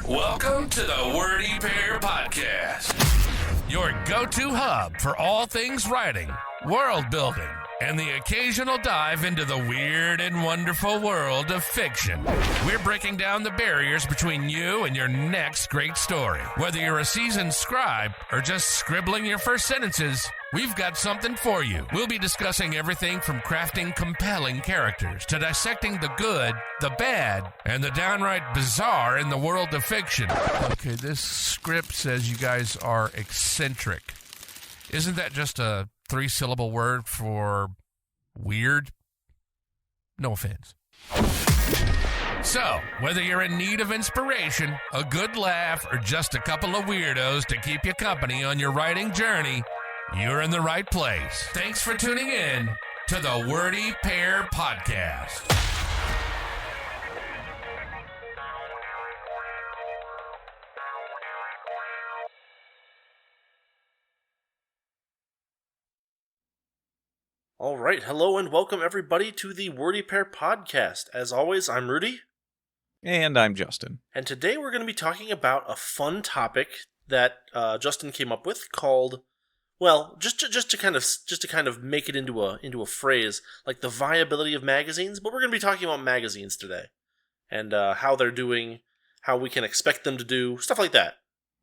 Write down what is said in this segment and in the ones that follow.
Welcome to the Wordy Pair Podcast, your go-to hub for all things writing, world building, and the occasional dive into the weird and wonderful world of fiction. We're breaking down the barriers between you and your next great story. Whether you're a seasoned scribe or just scribbling your first sentences, we've got something for you. We'll be discussing everything from crafting compelling characters to dissecting the good, the bad, and the downright bizarre in the world of fiction. Okay, this script says you guys are eccentric. Isn't that just a 3-syllable word for weird? No offense. So, whether you're in need of inspiration, a good laugh, or just a couple of weirdos to keep you company on your writing journey, you're in the right place. Thanks for tuning in to the Wordy Pair Podcast. All right, hello and welcome everybody to the Wordy Pair Podcast. As always, I'm Rudy. And I'm Justin. And today we're going to be talking about a fun topic that Justin came up with called, well, just to kind of make it into a phrase, like the viability of magazines. But we're going to be talking about magazines today and how they're doing, how we can expect them to do, stuff like that.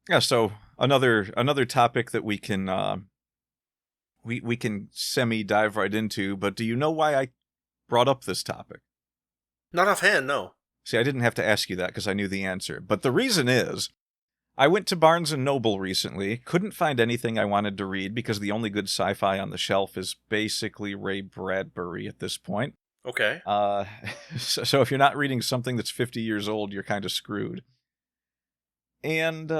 Yeah. So another topic that we can we can semi-dive right into, but do you know why I brought up this topic? Not offhand, no. See, I didn't have to ask you that because I knew the answer. But the reason is, I went to Barnes & Noble recently, couldn't find anything I wanted to read because the only good sci-fi on the shelf is basically Ray Bradbury at this point. Okay. So if you're not reading something that's 50 years old, you're kind of screwed. And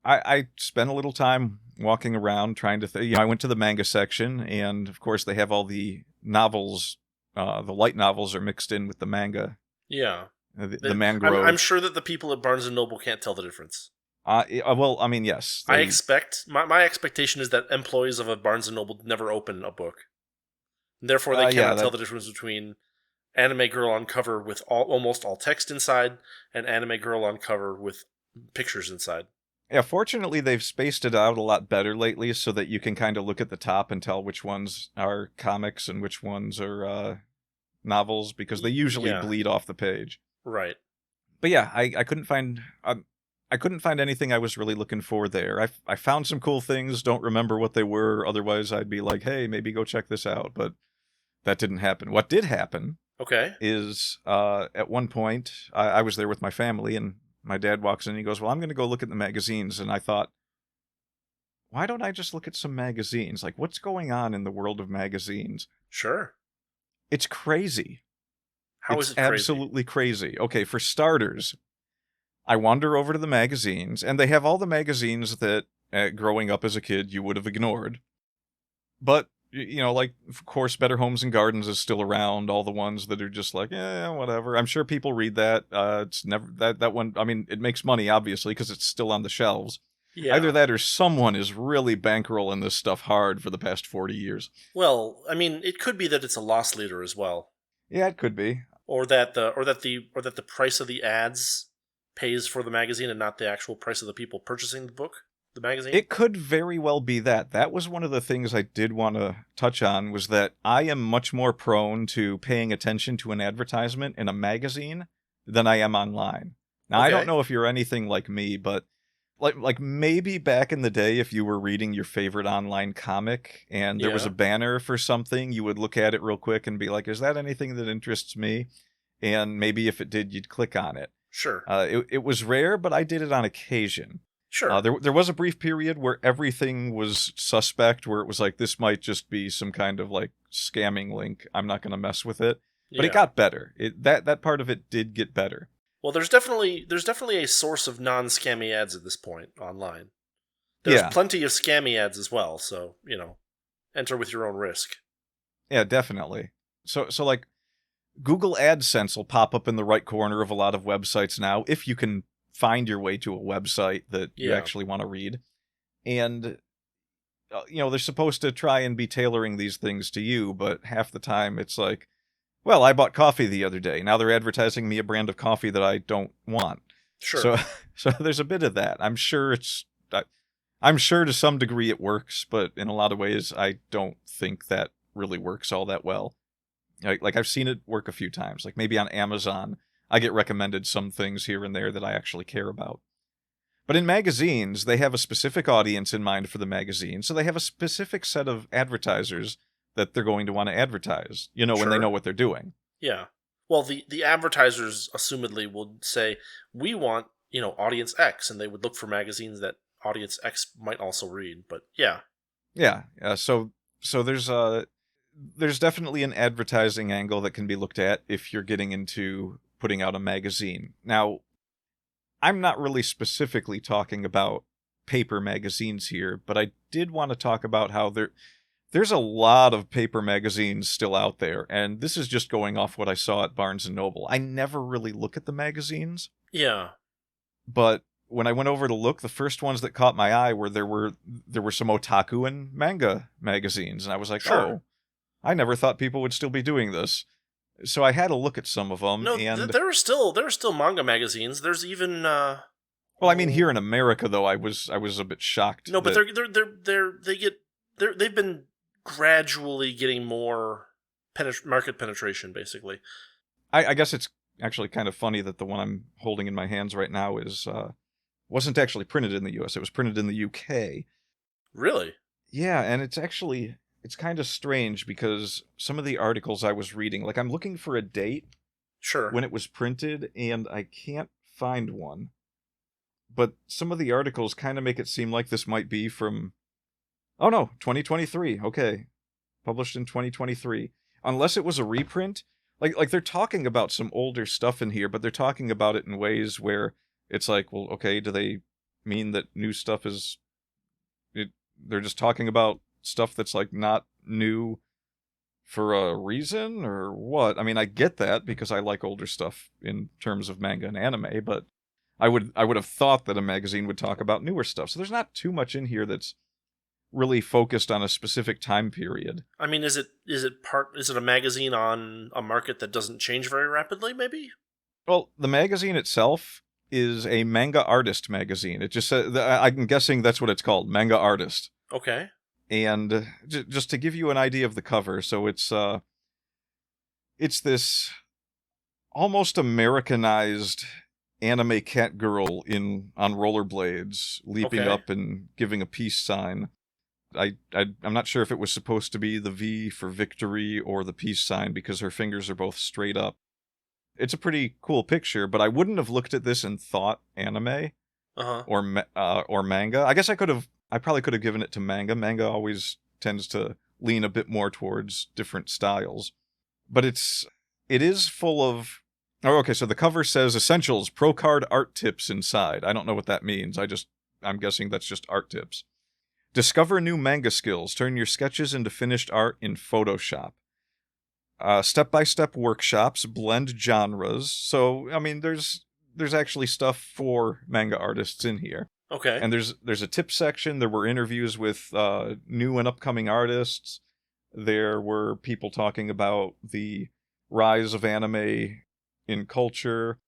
I spent a little time walking around trying to I went to the manga section, and of course they have all the novels, the light novels are mixed in with the manga. Yeah. The mangrove. I'm sure that the people at Barnes & Noble can't tell the difference. Well, I mean, yes. I expect, my expectation is that employees of a Barnes & Noble never open a book. Therefore, they cannot tell the difference between anime girl on cover with almost all text inside and anime girl on cover with pictures inside. Yeah, fortunately, they've spaced it out a lot better lately so that you can kind of look at the top and tell which ones are comics and which ones are novels, because they usually bleed off the page. Right. But yeah, I couldn't find anything I was really looking for there. I found some cool things, don't remember what they were, otherwise I'd be like, hey, maybe go check this out, but that didn't happen. What did happen is at one point, I was there with my family, and my dad walks in and he goes, well, I'm going to go look at the magazines. And I thought, why don't I just look at some magazines? Like, what's going on in the world of magazines? Sure. It's crazy. How is it crazy? Absolutely crazy. Okay, for starters, I wander over to the magazines, and they have all the magazines that, growing up as a kid, you would have ignored. But, like, of course, Better Homes and Gardens is still around. All the ones that are just like, whatever. I'm sure people read that. It's never that one. I mean, it makes money, obviously, because it's still on the shelves. Yeah. Either that or someone is really bankrolling this stuff hard for the past 40 years. Well, I mean, it could be that it's a loss leader as well. Yeah, it could be. Or that the price of the ads pays for the magazine and not the actual price of the people purchasing the book, the magazine. It could very well be that. That was one of the things I did want to touch on, was that I am much more prone to paying attention to an advertisement in a magazine than I am online. Now, I don't know if you're anything like me, but like maybe back in the day, if you were reading your favorite online comic and there was a banner for something, you would look at it real quick and be like, is that anything that interests me? And maybe if it did, you'd click on it. Sure. It was rare, but I did it on occasion. Sure. There was a brief period where everything was suspect, where it was like, this might just be some kind of like scamming link. I'm not going to mess with it. But it got better. That part of it did get better. Well, there's definitely a source of non-scammy ads at this point online. There's plenty of scammy ads as well, so, enter with your own risk. Yeah, definitely. So like, Google AdSense will pop up in the right corner of a lot of websites now, if you can find your way to a website that you actually want to read. And, they're supposed to try and be tailoring these things to you, but half the time it's like, well, I bought coffee the other day. Now they're advertising me a brand of coffee that I don't want. Sure. So there's a bit of that. I'm sure to some degree it works, but in a lot of ways I don't think that really works all that well. Like I've seen it work a few times. Like maybe on Amazon, I get recommended some things here and there that I actually care about. But in magazines, they have a specific audience in mind for the magazine, so they have a specific set of advertisers that they're going to want to advertise, when they Sure. know what they're doing. Yeah. Well, the advertisers assumedly would say, we want, audience X, and they would look for magazines that audience X might also read. But yeah. Yeah. So there's definitely an advertising angle that can be looked at if you're getting into putting out a magazine. Now, I'm not really specifically talking about paper magazines here, but I did want to talk about how there's a lot of paper magazines still out there, and this is just going off what I saw at Barnes & Noble. I never really look at the magazines. Yeah. But when I went over to look, the first ones that caught my eye were there were some otaku and manga magazines, and I was like, Sure. oh, I never thought people would still be doing this. So I had a look at some of them. No, and there are still manga magazines. There's even well, I mean, here in America though, I was a bit shocked. no, but they've been gradually getting more market penetration, basically. I guess it's actually kind of funny that the one I'm holding in my hands right now wasn't actually printed in the U.S. It was printed in the U.K. Really? Yeah, and it's kind of strange because some of the articles I was reading, like I'm looking for a date Sure. when it was printed, and I can't find one. But some of the articles kind of make it seem like this might be from, 2023. Okay, published in 2023. Unless it was a reprint. Like they're talking about some older stuff in here, but they're talking about it in ways where it's like, well, okay, do they mean that new stuff they're just talking about stuff that's like not new for a reason or what? I mean, I get that because I like older stuff in terms of manga and anime, but I would have thought that a magazine would talk about newer stuff. So there's not too much in here that's really focused on a specific time period. I mean, is it a magazine on a market that doesn't change very rapidly, maybe? Well, the magazine itself is a manga artist magazine. It just says, I'm guessing that's what it's called, manga artist. Okay. And just to give you an idea of the cover, so it's this almost Americanized anime cat girl on rollerblades, leaping Okay. up and giving a peace sign. I'm not sure if it was supposed to be the V for victory or the peace sign because her fingers are both straight up. It's a pretty cool picture, but I wouldn't have looked at this and thought anime or manga. I guess I probably could have given it to manga. Manga always tends to lean a bit more towards different styles. But it is full of... Oh, okay, so the cover says Essentials, Pro Card Art Tips inside. I don't know what that means. I'm guessing that's just art tips. Discover new manga skills. Turn your sketches into finished art in Photoshop. Step-by-step workshops. Blend genres. So, I mean, there's actually stuff for manga artists in here. Okay. And there's a tip section. There were interviews with new and upcoming artists. There were people talking about the rise of anime in culture.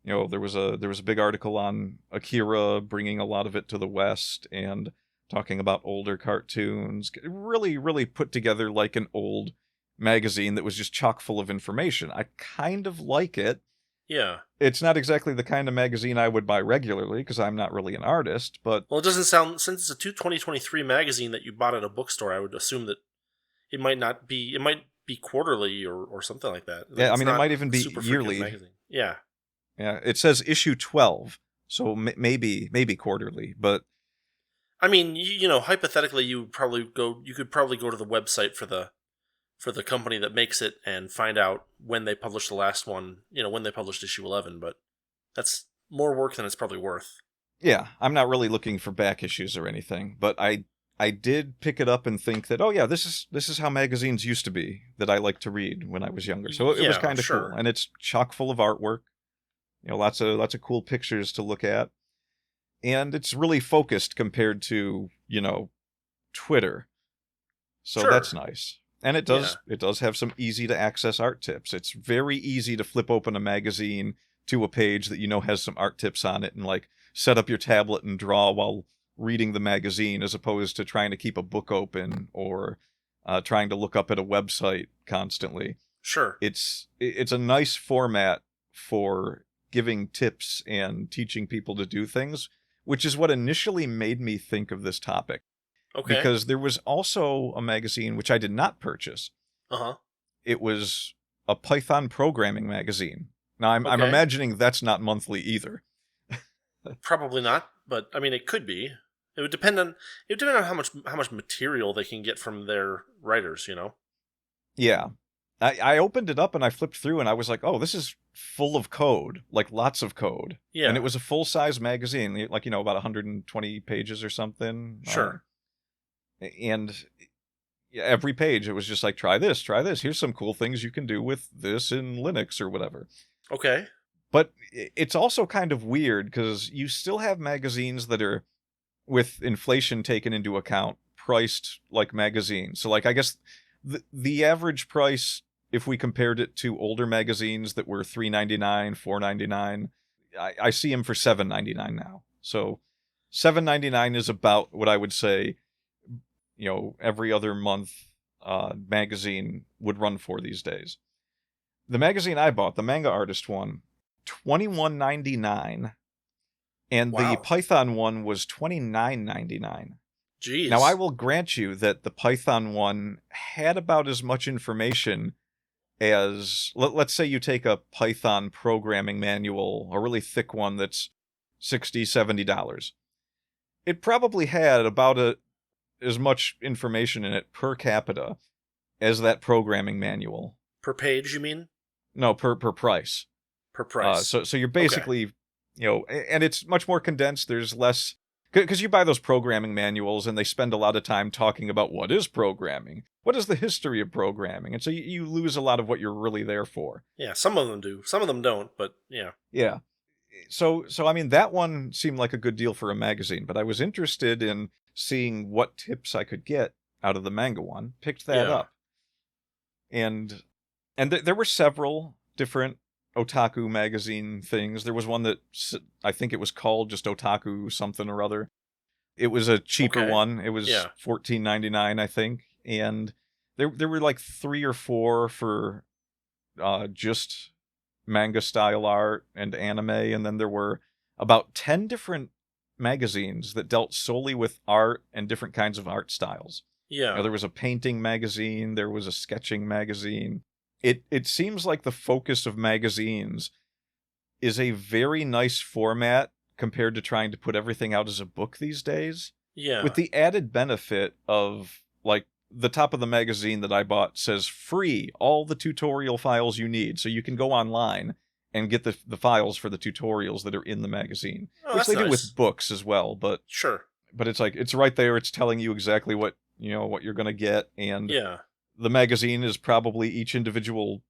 There was a big article on Akira bringing a lot of it to the West and talking about older cartoons. Really, really put together like an old magazine that was just chock full of information. I kind of like it. Yeah. It's not exactly the kind of magazine I would buy regularly because I'm not really an artist, but... Well, it doesn't sound... Since it's a 2023 magazine that you bought at a bookstore, I would assume that it might not be... It might be quarterly or something like that. Yeah, I mean, it might even be super frequent yearly. magazine. Yeah. Yeah, it says issue 12, so maybe quarterly, but... I mean, hypothetically, you could probably go to the website for the company that makes it and find out when they published the last one, when they published issue 11, but that's more work than it's probably worth. Yeah, I'm not really looking for back issues or anything, but I did pick it up and think that, oh yeah, this is how magazines used to be that I liked to read when I was younger. So it was kind of sure. cool, and it's chock full of artwork. Lots of cool pictures to look at. And it's really focused compared to, Twitter. So Sure. That's nice. And it does have some easy to access art tips. It's very easy to flip open a magazine, to a page that has some art tips on it and like set up your tablet and draw while reading the magazine, as opposed to trying to keep a book open or trying to look up at a website constantly. Sure. It's a nice format for giving tips and teaching people to do things, which is what initially made me think of this topic. Okay. Because there was also a magazine which I did not purchase. Uh-huh. It was a Python programming magazine. Now, I'm Okay. imagining that's not monthly either. Probably not, but I mean, it could be. It would depend on how much material they can get from their writers, Yeah. I opened it up and I flipped through and I was like, oh, this is full of code, like lots of code. Yeah. And it was a full-size magazine, like, about 120 pages or something. Sure. And every page, it was just like, try this. Here's some cool things you can do with this in Linux or whatever. Okay. But it's also kind of weird because you still have magazines that are, with inflation taken into account, priced like magazines. So, like, I guess the average price, if we compared it to older magazines that were $3.99, $4.99, I see them for $7.99 now. So $7.99 is about what I would say, every other month magazine would run for these days. The magazine I bought, the Manga Artist one, $21.99, and Wow. the Python one was $29.99. Jeez. Now, I will grant you that the Python one had about as much information as, let's say you take a Python programming manual, a really thick one that's $60, $70. It probably had about as much information in it per capita as that programming manual. Per page, you mean? No, per price. Per price. So you're basically, and it's much more condensed. There's less, because you buy those programming manuals and they spend a lot of time talking about what is programming, what is the history of programming, and so you lose a lot of what you're really there for. Yeah, some of them do. Some of them don't, but yeah. Yeah. So I mean, that one seemed like a good deal for a magazine, but I was interested in seeing what tips I could get out of the manga one. Picked that up. And there were several different otaku magazine things. There was one that I think it was called just Otaku something or other. It was a cheaper one. It was $14.99, I think. And there were like 3 or 4 for just manga style art and anime, and then there were about 10 different magazines that dealt solely with art and different kinds of art styles. Yeah. There was a painting magazine, there was a sketching magazine. It seems like the focus of magazines is a very nice format compared to trying to put everything out as a book these days. Yeah. With the added benefit of, like, the top of the magazine that I bought says free, all the tutorial files you need. So you can go online and get the files for the tutorials that are in the magazine. Which they do with books as well, but sure. But it's like, it's right there, it's telling you exactly what you're gonna get, and the magazine is probably each individual,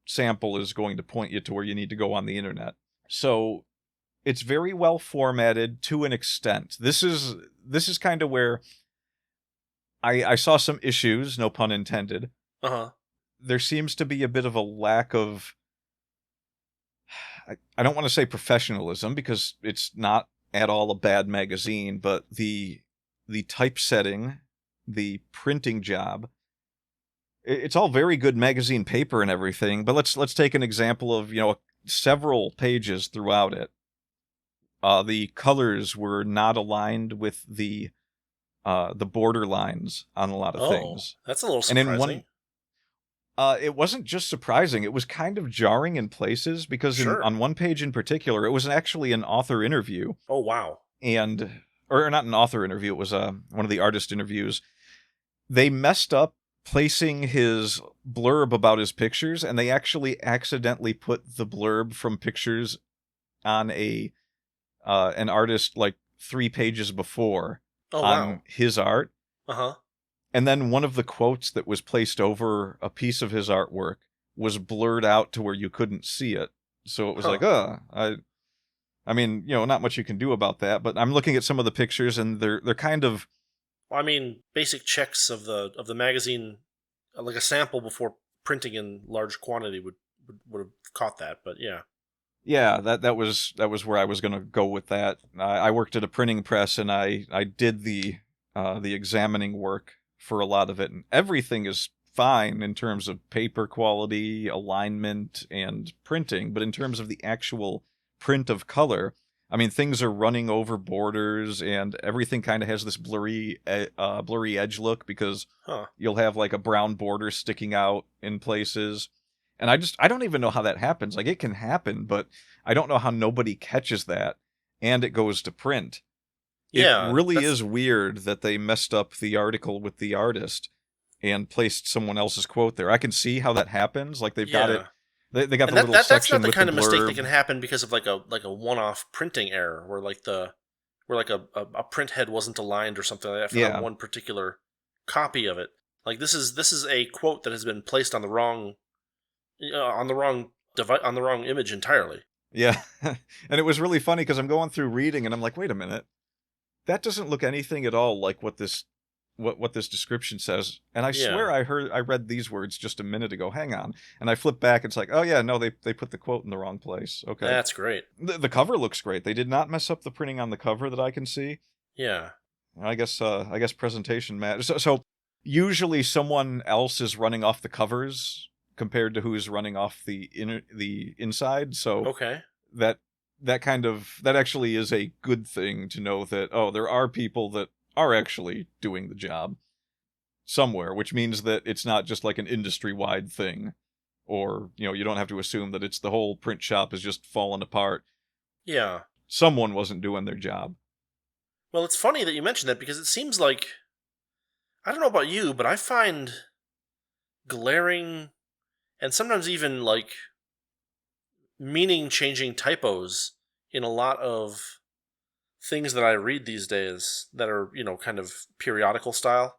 sample is going to point you to where you need to go on the internet. So it's very well formatted to an extent. This is kind of where I saw some issues, no pun intended. Uh-huh. There seems to be a bit of a lack of, I don't want to say professionalism, because it's not at all a bad magazine, but the typesetting, the printing job, it's all very good magazine paper and everything, but let's take an example of, several pages throughout it. The colors were not aligned with the border lines on a lot of things. That's a little surprising. And in one, it wasn't just surprising, it was kind of jarring in places, because on one page in particular, it was actually an author interview. Oh, wow. Or not an author interview, it was one of the artist interviews. They messed up placing his blurb about his pictures, and they actually accidentally put the blurb from pictures on an artist like 3 pages before on his art. Uh-huh. And then one of the quotes that was placed over a piece of his artwork was blurred out to where you couldn't see it. So it was like, I mean, not much you can do about that, but I'm looking at some of the pictures and they're kind of... Well, I mean, basic checks of the magazine, like a sample before printing in large quantity would have caught that, but yeah. Yeah, that was where I was going to go with that. I worked at a printing press, and I did the examining work for a lot of it, and everything is fine in terms of paper quality, alignment, and printing, but in terms of the actual print of color, I mean, things are running over borders, and everything kind of has this blurry edge look because Huh. you'll have like a brown border sticking out in places. And I don't even know how that happens. Like, it can happen, but I don't know how nobody catches that and it goes to print. It Yeah, really that's is weird that they messed up the article with the artist and placed someone else's quote there. I can see how that happens. Like, they've got it. yeah. They got And the little that's section not the with kind the of mistake that blurb. can happen because of like a one-off printing error where a print head wasn't aligned or something like that for Yeah. that one particular copy of it. Like this is a quote that has been placed on the wrong on the wrong image entirely. Yeah. And it was really funny because I'm going through reading and I'm like, wait a minute. That doesn't look anything at all like what this description says. And I Yeah. swear I read these words just a minute ago. Hang on. And I flip back, it's like, oh yeah, no, they put the quote in the wrong place. Okay. That's great. The cover looks great. They did not mess up the printing on the cover that I can see. Yeah. I guess presentation matters. So usually someone else is running off the covers compared to who's running off the inside. So Okay. that actually is a good thing to know that, oh, there are people that are actually doing the job somewhere, which means that it's not just like an industry-wide thing, or, you don't have to assume that it's the whole print shop is just falling apart. Yeah. Someone wasn't doing their job. Well, it's funny that you mentioned that because it seems like, I don't know about you, but I find glaring and sometimes even like meaning-changing typos in a lot of things that I read these days that are, kind of periodical style.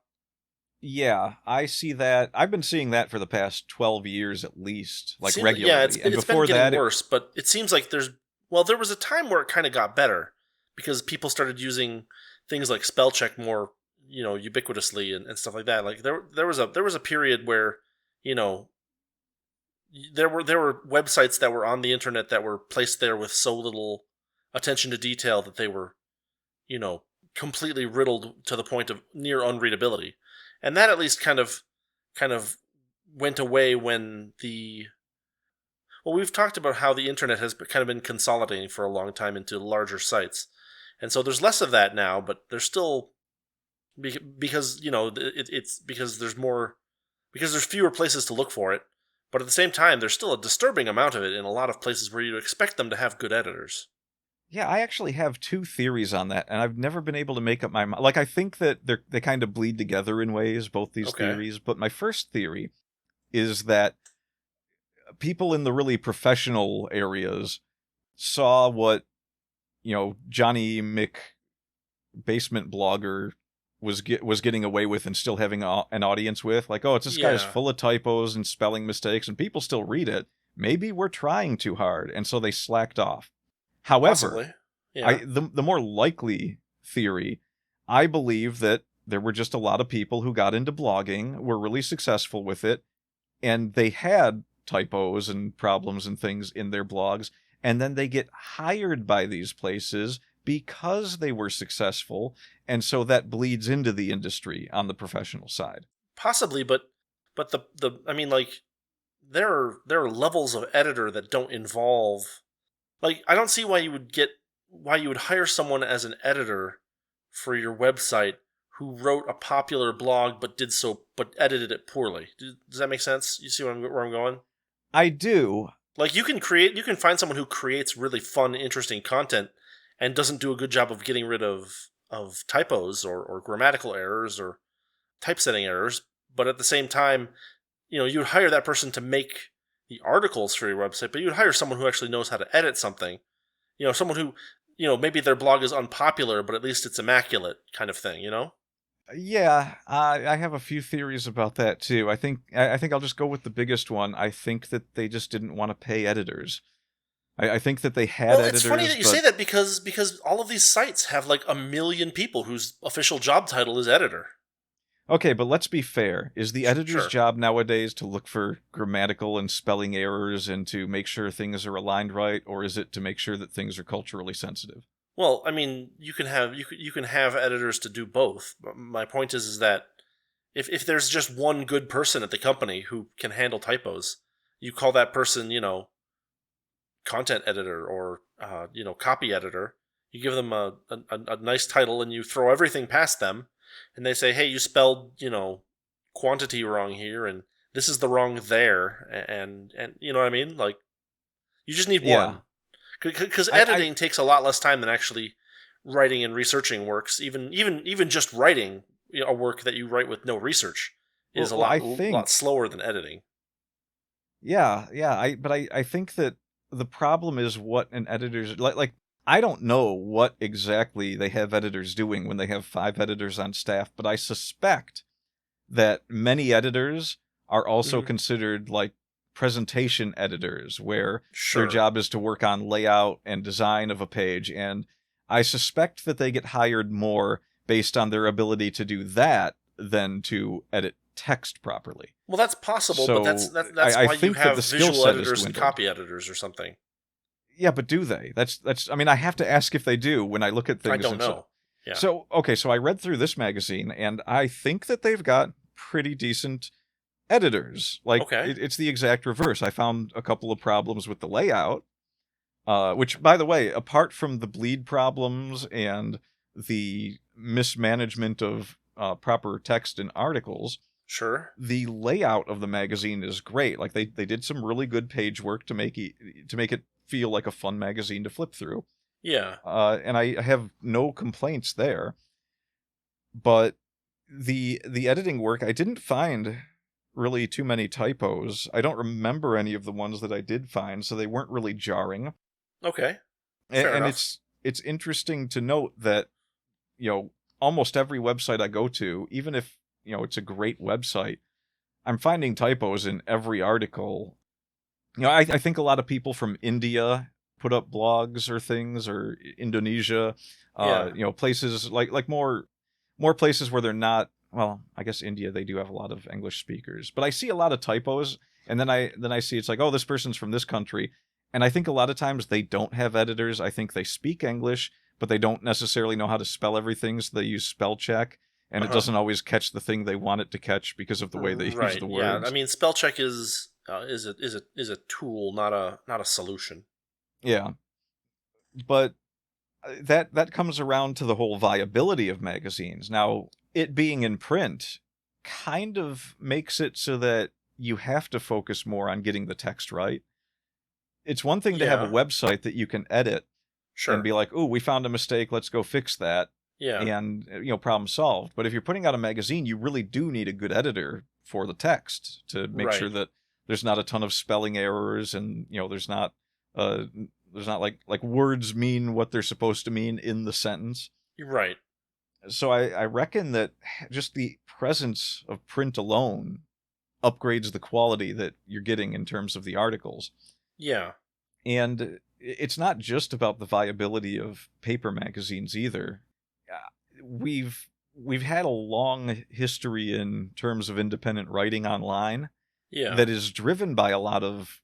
Yeah, I see that. I've been seeing that for the past 12 years at least, like Seems- regularly. Yeah, it's and been before getting that, worse, but it seems like there was a time where it kind of got better because people started using things like spell check more, ubiquitously and stuff like that. Like there was a period where, there were websites that were on the internet that were placed there with so little attention to detail that they were, completely riddled to the point of near unreadability. And that at least kind of went away when we've talked about how the internet has kind of been consolidating for a long time into larger sites. And so there's less of that now, but there's still, because, it's because there's fewer places to look for it. But at the same time, there's still a disturbing amount of it in a lot of places where you'd expect them to have good editors. yeah, I actually have two theories on that, and I've never been able to make up my mind. Like, I think that they kind of bleed together in ways, both these Okay. theories. But my first theory is that people in the really professional areas saw what, Johnny Mick, basement blogger, was getting away with and still having an audience with. Like, oh, it's this guy's Yeah. full of typos and spelling mistakes, and people still read it. Maybe we're trying too hard, and so they slacked off. However, Possibly. Yeah. the more likely theory, I believe that there were just a lot of people who got into blogging, were really successful with it, and they had typos and problems and things in their blogs, and then they get hired by these places because they were successful, and so that bleeds into the industry on the professional side. Possibly, but the I mean, like, there are levels of editor that don't involve, like, I don't see why you would hire someone as an editor for your website who wrote a popular blog but edited it poorly. Does that make sense? You see where I'm going? I do. Like, you can find someone who creates really fun, interesting content and doesn't do a good job of getting rid of typos or grammatical errors or typesetting errors, but at the same time, you would hire that person to make the articles for your website, but you would hire someone who actually knows how to edit something. Someone who, maybe their blog is unpopular, but at least it's immaculate kind of thing, Yeah, I have a few theories about that too. I think I'll just go with the biggest one. I think that they just didn't want to pay editors. I think that they had editors. It's funny that you say that because all of these sites have like 1 million people whose official job title is editor. Okay, but let's be fair. Is the editor's Sure. job nowadays to look for grammatical and spelling errors and to make sure things are aligned right, or is it to make sure that things are culturally sensitive? Well, I mean, you can have editors to do both. But my point is that if there's just one good person at the company who can handle typos, you call that person, content editor or copy editor. You give them a nice title and you throw everything past them, and they say, "Hey, you spelled quantity wrong here, and this is the wrong there," and you know what I mean? Like, you just need Yeah. one, because I editing takes a lot less time than actually writing and researching works. Even just writing a work that you write with no research is well, I lot think slower than editing. yeah. I think that the problem is what an editor's like. I don't know what exactly they have editors doing when they have 5 editors on staff, but I suspect that many editors are also Mhm. considered like presentation editors, where their Sure. job is to work on layout and design of a page. And I suspect that they get hired more based on their ability to do that than to edit text properly. Well, that's possible, but So that's I why you think that the have skill visual set is editors and dwindled. copy editors or something. Yeah, but do they? That's. I mean, I have to ask if they do when I look at things. I don't and so, know. Yeah. So okay, so I read through this magazine, and I think that they've got pretty decent editors. Like Okay. it's the exact reverse. I found a couple of problems with the layout, which, by the way, apart from the bleed problems and the mismanagement of proper text in articles, Sure. the layout of the magazine is great. Like they did some really good page work to make it feel like a fun magazine to flip through. Yeah. And I have no complaints there. But the editing work, I didn't find really too many typos. I don't remember any of the ones that I did find, so they weren't really jarring. Okay. And, Fair and enough. it's interesting to note that almost every website I go to, even if it's a great website, I'm finding typos in every article. I think a lot of people from India put up blogs or things, or Indonesia, Yeah. places like more places where they're not. Well, I guess India, they do have a lot of English speakers, but I see a lot of typos, and then I see it's like, oh, this person's from this country, and I think a lot of times they don't have editors. I think they speak English, but they don't necessarily know how to spell everything, so they use spell check, and it Uh-huh. doesn't always catch the thing they want it to catch because of the way they use Right. the Yeah. I words. mean, spell check is a tool, not a solution. Yeah, but that comes around to the whole viability of magazines. Now, it being in print kind of makes it so that you have to focus more on getting the text right. It's one thing to have a Yeah. website that you can edit and Sure. be like, "Ooh, we found a mistake, let's go fix that," Yeah. and problem solved. But if you're putting out a magazine, you really do need a good editor for the text to make sure Right. that there's not a ton of spelling errors, and uh there's not like words mean what they're supposed to mean in the sentence. You're right. So I reckon that just the presence of print alone upgrades the quality that you're getting in terms of the articles. Yeah. And it's not just about the viability of paper magazines either. We've had a long history in terms of independent writing online Yeah. that is driven by a lot of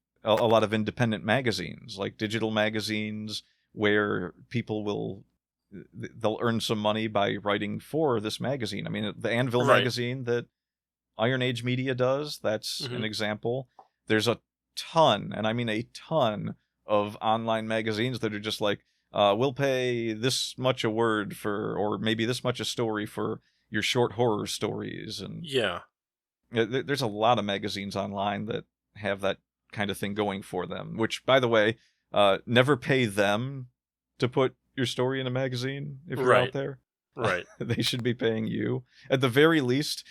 independent magazines, like digital magazines, where they'll earn some money by writing for this magazine. I mean, the Anvil Right. magazine that Iron Age Media does, that's an Mhm. example. There's a ton, and I mean a ton, of online magazines that are just like, we'll pay this much a word for, or maybe this much a story for your short horror stories. And Yeah. there's a lot of magazines online that have that kind of thing going for them, which, by the way, never pay them to put your story in a magazine if you're out Right. there. Right. They should be paying you. At the very least,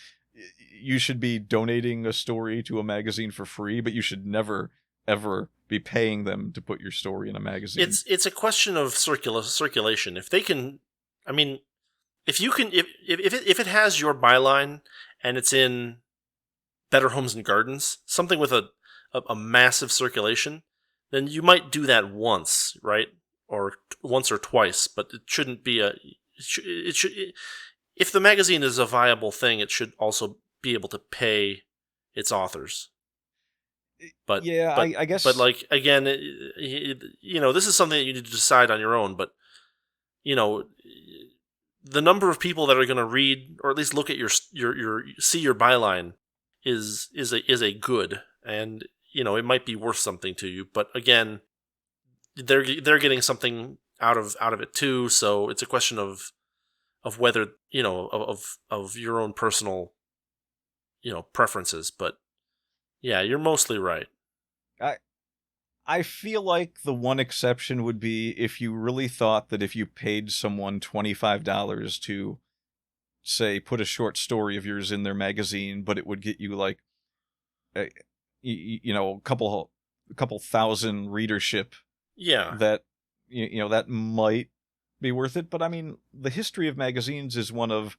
you should be donating a story to a magazine for free, but you should never, ever be paying them to put your story in a magazine. It's a question of circulation. If they can, I mean, if you can, if it has your byline and it's in Better Homes and Gardens, something with a massive circulation, then you might do that once, right? Or once or twice, but it shouldn't be it should if the magazine is a viable thing, it should also be able to pay its authors. But yeah, I guess. But like again, this is something that you need to decide on your own. But the number of people that are going to read or at least look at your see your byline is a good, and it might be worth something to you. But again, they're getting something out of it too. So it's a question of whether of your own personal preferences. But yeah, you're mostly right. I feel like the one exception would be if you really thought that if you paid someone $25 to, say, put a short story of yours in their magazine, but it would get you like, a couple thousand readership. Yeah. That that might be worth it. But I mean, the history of magazines is one of,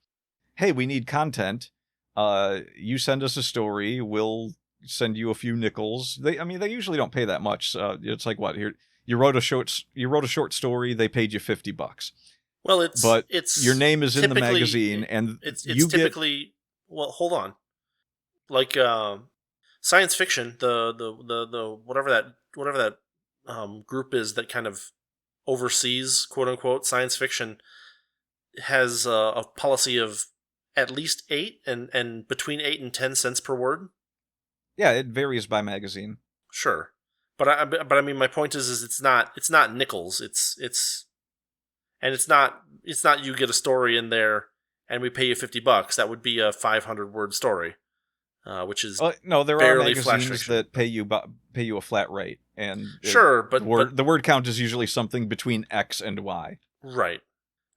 hey, we need content. You send us a story, we'll send you a few nickels. They usually don't pay that much. It's like, what, here you wrote a short story, they paid you $50. Well, it's your name is in the magazine, and it's typically well, hold on, like science fiction, the whatever that group is that kind of oversees, quote unquote, science fiction, has a policy of at least 8 and between 8 and 10 cents per word. Yeah, it varies by magazine. Sure, but I mean, my point is it's not nickels. It's not you get a story in there and we pay you $50. That would be a 500 word story, which is no. There are magazines that pay you a flat rate, and sure, but the word count is usually something between X and Y. Right.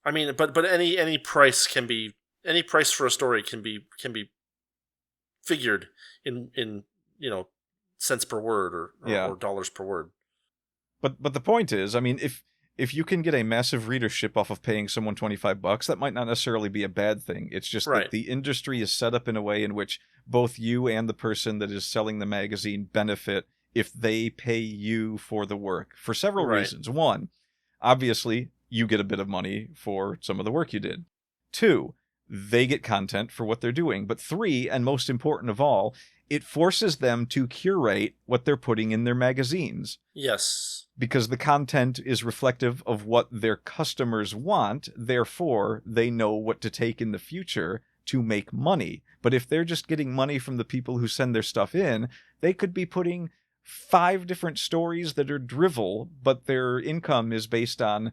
I mean, but any price for a story can be figured in cents per word or dollars per word. But the point is, I mean, if you can get a massive readership off of paying someone $25, that might not necessarily be a bad thing. It's just that the industry is set up in a way in which both you and the person that is selling the magazine benefit if they pay you for the work for several reasons. One, obviously, you get a bit of money for some of the work you did. Two, they get content for what they're doing. But three, and most important of all, it forces them to curate what they're putting in their magazines. Yes. Because the content is reflective of what their customers want, therefore they know what to take in the future to make money. But if they're just getting money from the people who send their stuff in, they could be putting 5 different stories that are drivel, but their income is based on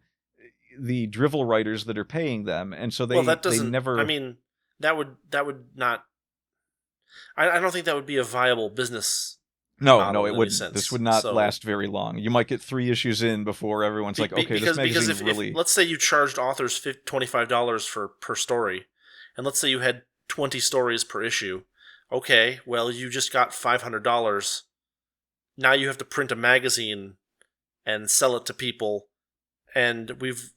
the drivel writers that are paying them, and so they never. I mean, that would not. I don't think that would be a viable business. No, it wouldn't. This would not last very long. You might get 3 issues in before everyone's like, okay, this magazine really. If, let's say you charged authors $25 per story, and let's say you had 20 stories per issue. Okay, well, you just got $500. Now you have to print a magazine and sell it to people. And we've,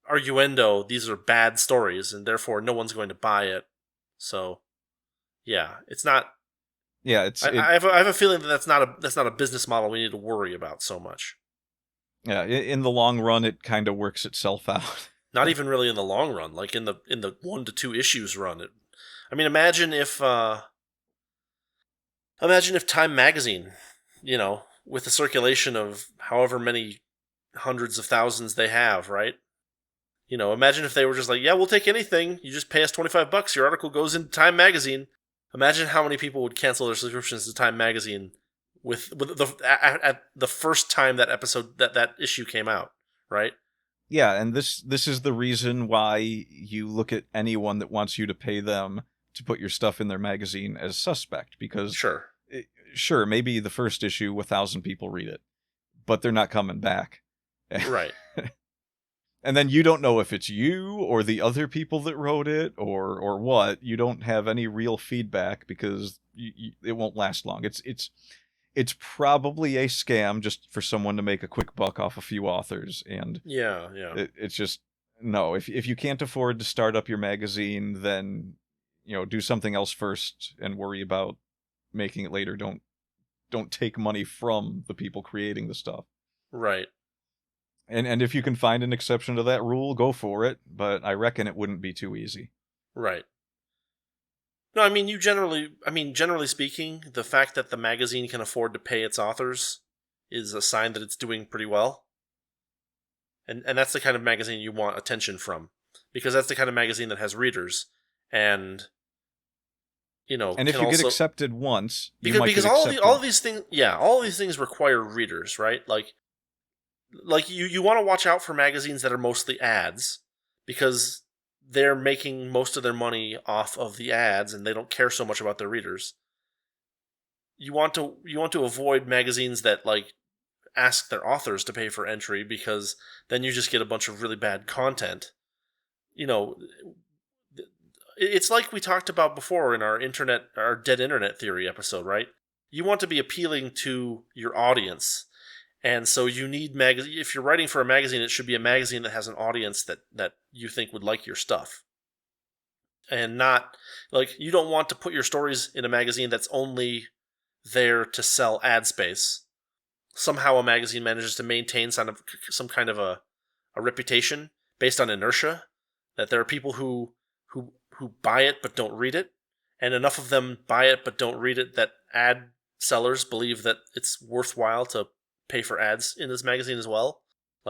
arguendo, these are bad stories, and therefore no one's going to buy it. So, yeah, it's not. Yeah, I have a feeling that that's not a business model we need to worry about so much. Yeah, in the long run, it kind of works itself out. Not even really in the long run, like in the 1 to 2 issues run. I mean, imagine if Time Magazine, with a circulation of however many hundreds of thousands they have, right? Imagine if they were just like, yeah, we'll take anything. You just pay us $25. Your article goes into Time Magazine. Imagine how many people would cancel their subscriptions to Time Magazine at the first time that episode that issue came out, right? Yeah, and this is the reason why you look at anyone that wants you to pay them to put your stuff in their magazine as suspect, because sure, maybe the first issue 1,000 people read it, but they're not coming back. Right. And then you don't know if it's you or the other people that wrote it or what. You don't have any real feedback because it won't last long. It's probably a scam just for someone to make a quick buck off a few authors. And yeah. It's just, no. If you can't afford to start up your magazine, then do something else first and worry about making it later. Don't take money from the people creating the stuff. Right. And if you can find an exception to that rule, go for it. But I reckon it wouldn't be too easy. Right. No, I mean, generally speaking, the fact that the magazine can afford to pay its authors is a sign that it's doing pretty well. And that's the kind of magazine you want attention from, because that's the kind of magazine that has readers, and And if can you get also accepted once, you because might because get accepted. all of these things, all of these things require readers, right? Like you want to watch out for magazines that are mostly ads, because they're making most of their money off of the ads, and they don't care so much about their readers. You want to avoid magazines that ask their authors to pay for entry, because then you just get a bunch of really bad content. It's like we talked about before in our dead internet theory episode, right? You want to be appealing to your audience. And so you need if you're writing for a magazine, it should be a magazine that has an audience that you think would like your stuff. And not, you don't want to put your stories in a magazine that's only there to sell ad space. Somehow a magazine manages to maintain some kind of a reputation based on inertia, that there are people who buy it but don't read it, and enough of them buy it but don't read it that ad sellers believe that it's worthwhile to pay for ads in this magazine as well.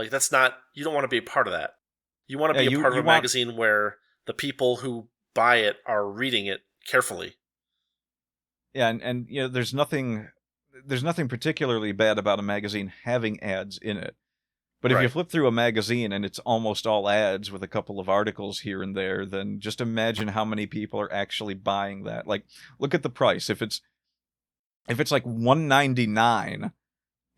That's not, you don't want to be a part of that. You want to be a part of a magazine where the people who buy it are reading it carefully. Yeah, and there's nothing particularly bad about a magazine having ads in it. But if you flip through a magazine and it's almost all ads with a couple of articles here and there, then just imagine how many people are actually buying that. Look at the price. If it's like $1.99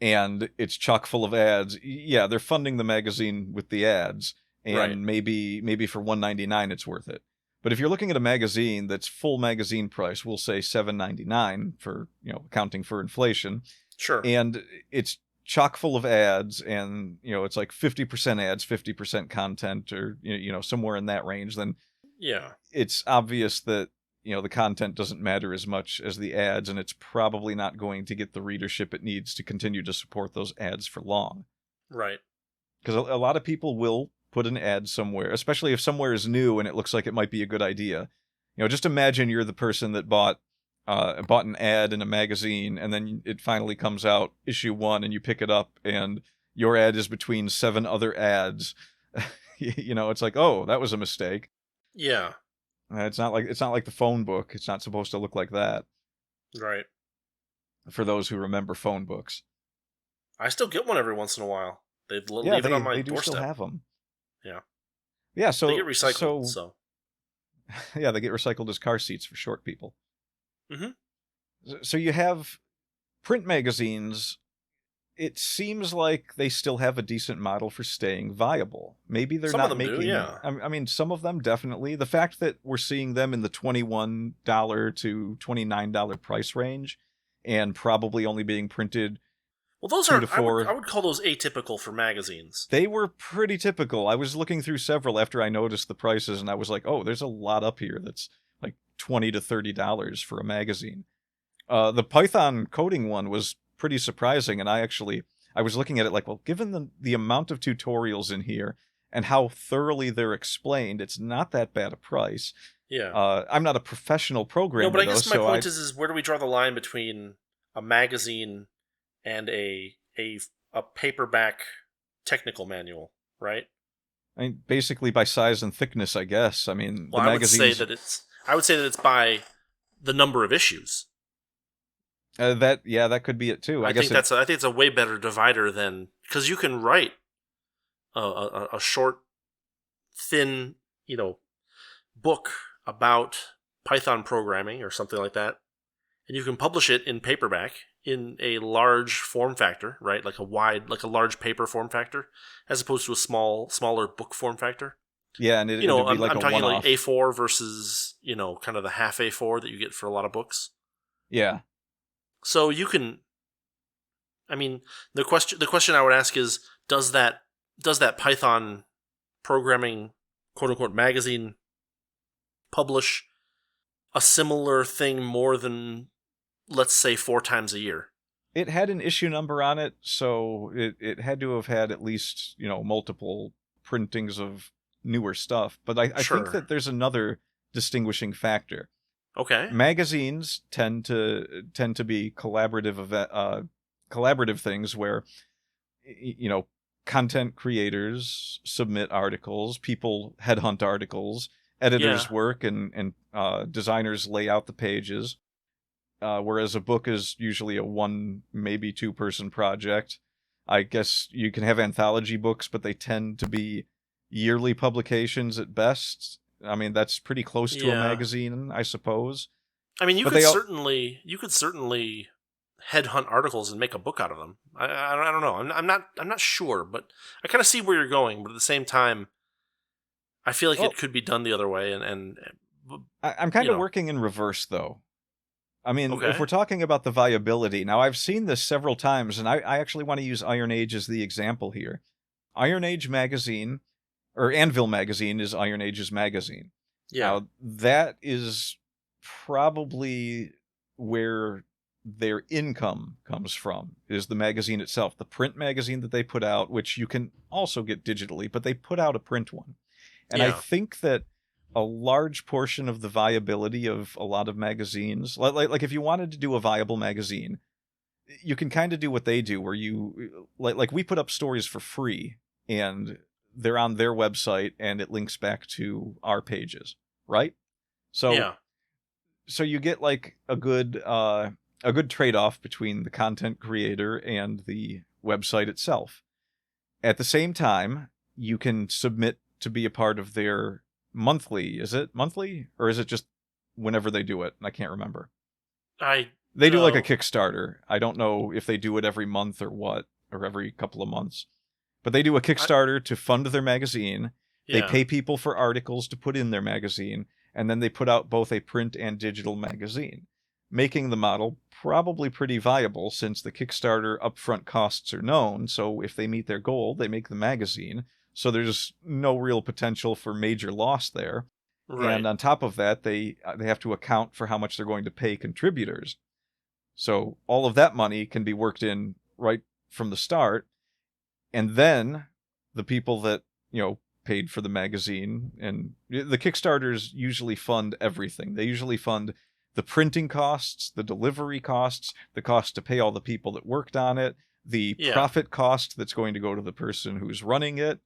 and it's chock full of ads, yeah, they're funding the magazine with the ads, and maybe for $1.99 it's worth it. But if you're looking at a magazine that's full magazine price, we'll say $7.99 for, accounting for inflation. Sure. And it's chock full of ads, and it's like 50% ads, 50% content, or somewhere in that range, then it's obvious that the content doesn't matter as much as the ads, and it's probably not going to get the readership it needs to continue to support those ads for long. Right. Because a lot of people will put an ad somewhere, especially if somewhere is new and it looks like it might be a good idea. Just imagine you're the person that bought an ad in a magazine, and then it finally comes out, issue 1, and you pick it up, and your ad is between 7 other ads. It's like, oh, that was a mistake. Yeah. It's not like the phone book. It's not supposed to look like that. Right. For those who remember phone books, I still get one every once in a while. They leave it on my they do doorstep. Still have them. Yeah. Yeah. So they get recycled. So. Yeah, they get recycled as car seats for short people. Mm-hmm. So you have print magazines. It seems like they still have a decent model for staying viable. Maybe they're some not of them making. Do, yeah. I mean, some of them definitely. The fact that we're seeing them in the $21 to $29 price range, and probably only being printed. Well, those are. I would call those atypical for magazines. They were pretty typical. I was looking through several after I noticed the prices, and I was like, oh, there's a lot up here that's like $20 to $30 for a magazine. The Python coding one was pretty surprising, and I was looking at it like, well, given the amount of tutorials in here and how thoroughly they're explained, it's not that bad a price. Yeah. I'm not a professional programmer. No, but I guess my point is where do we draw the line between a magazine and a paperback technical manual, right? I mean, basically by size and thickness, I guess. I mean, well, the magazines. I would say that it's by the number of issues. That could be it too. I think it's a way better divider than, because you can write a short, thin, book about Python programming or something like that, and you can publish it in paperback in a large form factor, right? Like a large paper form factor, as opposed to a smaller book form factor. Yeah, and I'm talking like A4 versus kind of the half A4 that you get for a lot of books. Yeah. So you can, I mean, the question I would ask is, does that Python programming quote unquote magazine publish a similar thing more than, let's say, 4 times a year? It had an issue number on it, so it had to have had at least multiple printings of newer stuff. But I think that there's another distinguishing factor. Okay. Magazines tend to be collaborative things where, content creators submit articles, people headhunt articles, editors work, and designers lay out the pages. Whereas a book is usually a one, maybe two-person project. I guess you can have anthology books, but they tend to be yearly publications at best. I mean, that's pretty close to a magazine, I suppose. I mean, you could certainly headhunt articles and make a book out of them. I don't know. I'm not sure, but I kind of see where you're going. But at the same time, I feel like it could be done the other way. And I'm kind of working in reverse, though. I mean, if we're talking about the viability, now I've seen this several times, and I actually want to use Iron Age as the example here. Iron Age magazine, or Anvil magazine, is Iron Age's magazine. Yeah. Now, that is probably where their income comes from, is the magazine itself. The print magazine that they put out, which you can also get digitally, but they put out a print one. And I think that a large portion of the viability of a lot of magazines, like if you wanted to do a viable magazine, you can kind of do what they do, where you, like we put up stories for free, and they're on their website, and it links back to our pages, right? So, so you get like a good trade-off between the content creator and the website itself. At the same time, you can submit to be a part of their monthly. Is it monthly, or is it just whenever they do it? I can't remember. They do like a Kickstarter. I don't know if they do it every month or what, or every couple of months. But they do a Kickstarter to fund their magazine. They pay people for articles to put in their magazine, and then they put out both a print and digital magazine, making the model probably pretty viable, since the Kickstarter upfront costs are known. So if they meet their goal, they make the magazine. So there's no real potential for major loss there. Right. And on top of that, they have to account for how much they're going to pay contributors. So all of that money can be worked in right from the start. And then the people that, paid for the magazine, and the Kickstarters usually fund everything. They usually fund the printing costs, the delivery costs, the cost to pay all the people that worked on it, the profit cost that's going to go to the person who's running it,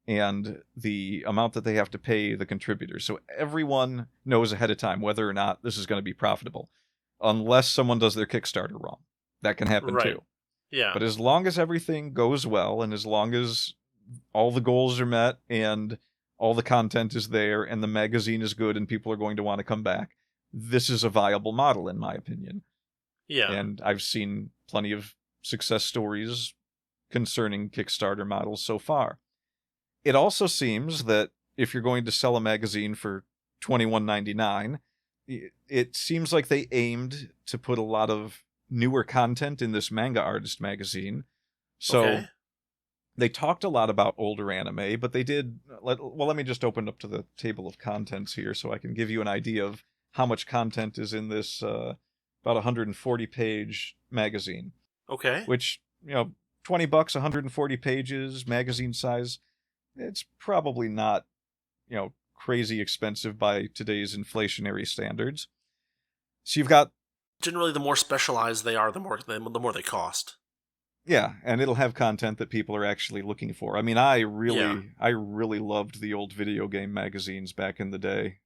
and the amount that they have to pay the contributors. So everyone knows ahead of time whether or not this is going to be profitable, unless someone does their Kickstarter wrong. That can happen too. Yeah. But as long as everything goes well, and as long as all the goals are met, and all the content is there, and the magazine is good, and people are going to want to come back, this is a viable model, in my opinion. Yeah. And I've seen plenty of success stories concerning Kickstarter models so far. It also seems that if you're going to sell a magazine for $21.99, it seems like they aimed to put a lot of newer content in this manga artist magazine. So they talked a lot about older anime, but they did... let me just open up to the table of contents here so I can give you an idea of how much content is in this about 140-page magazine. Okay. Which, $20, 140 pages, magazine size... It's probably not, crazy expensive by today's inflationary standards. So you've got... Generally, the more specialized they are, the more they cost. Yeah, and it'll have content that people are actually looking for. I mean, I really loved the old video game magazines back in the day.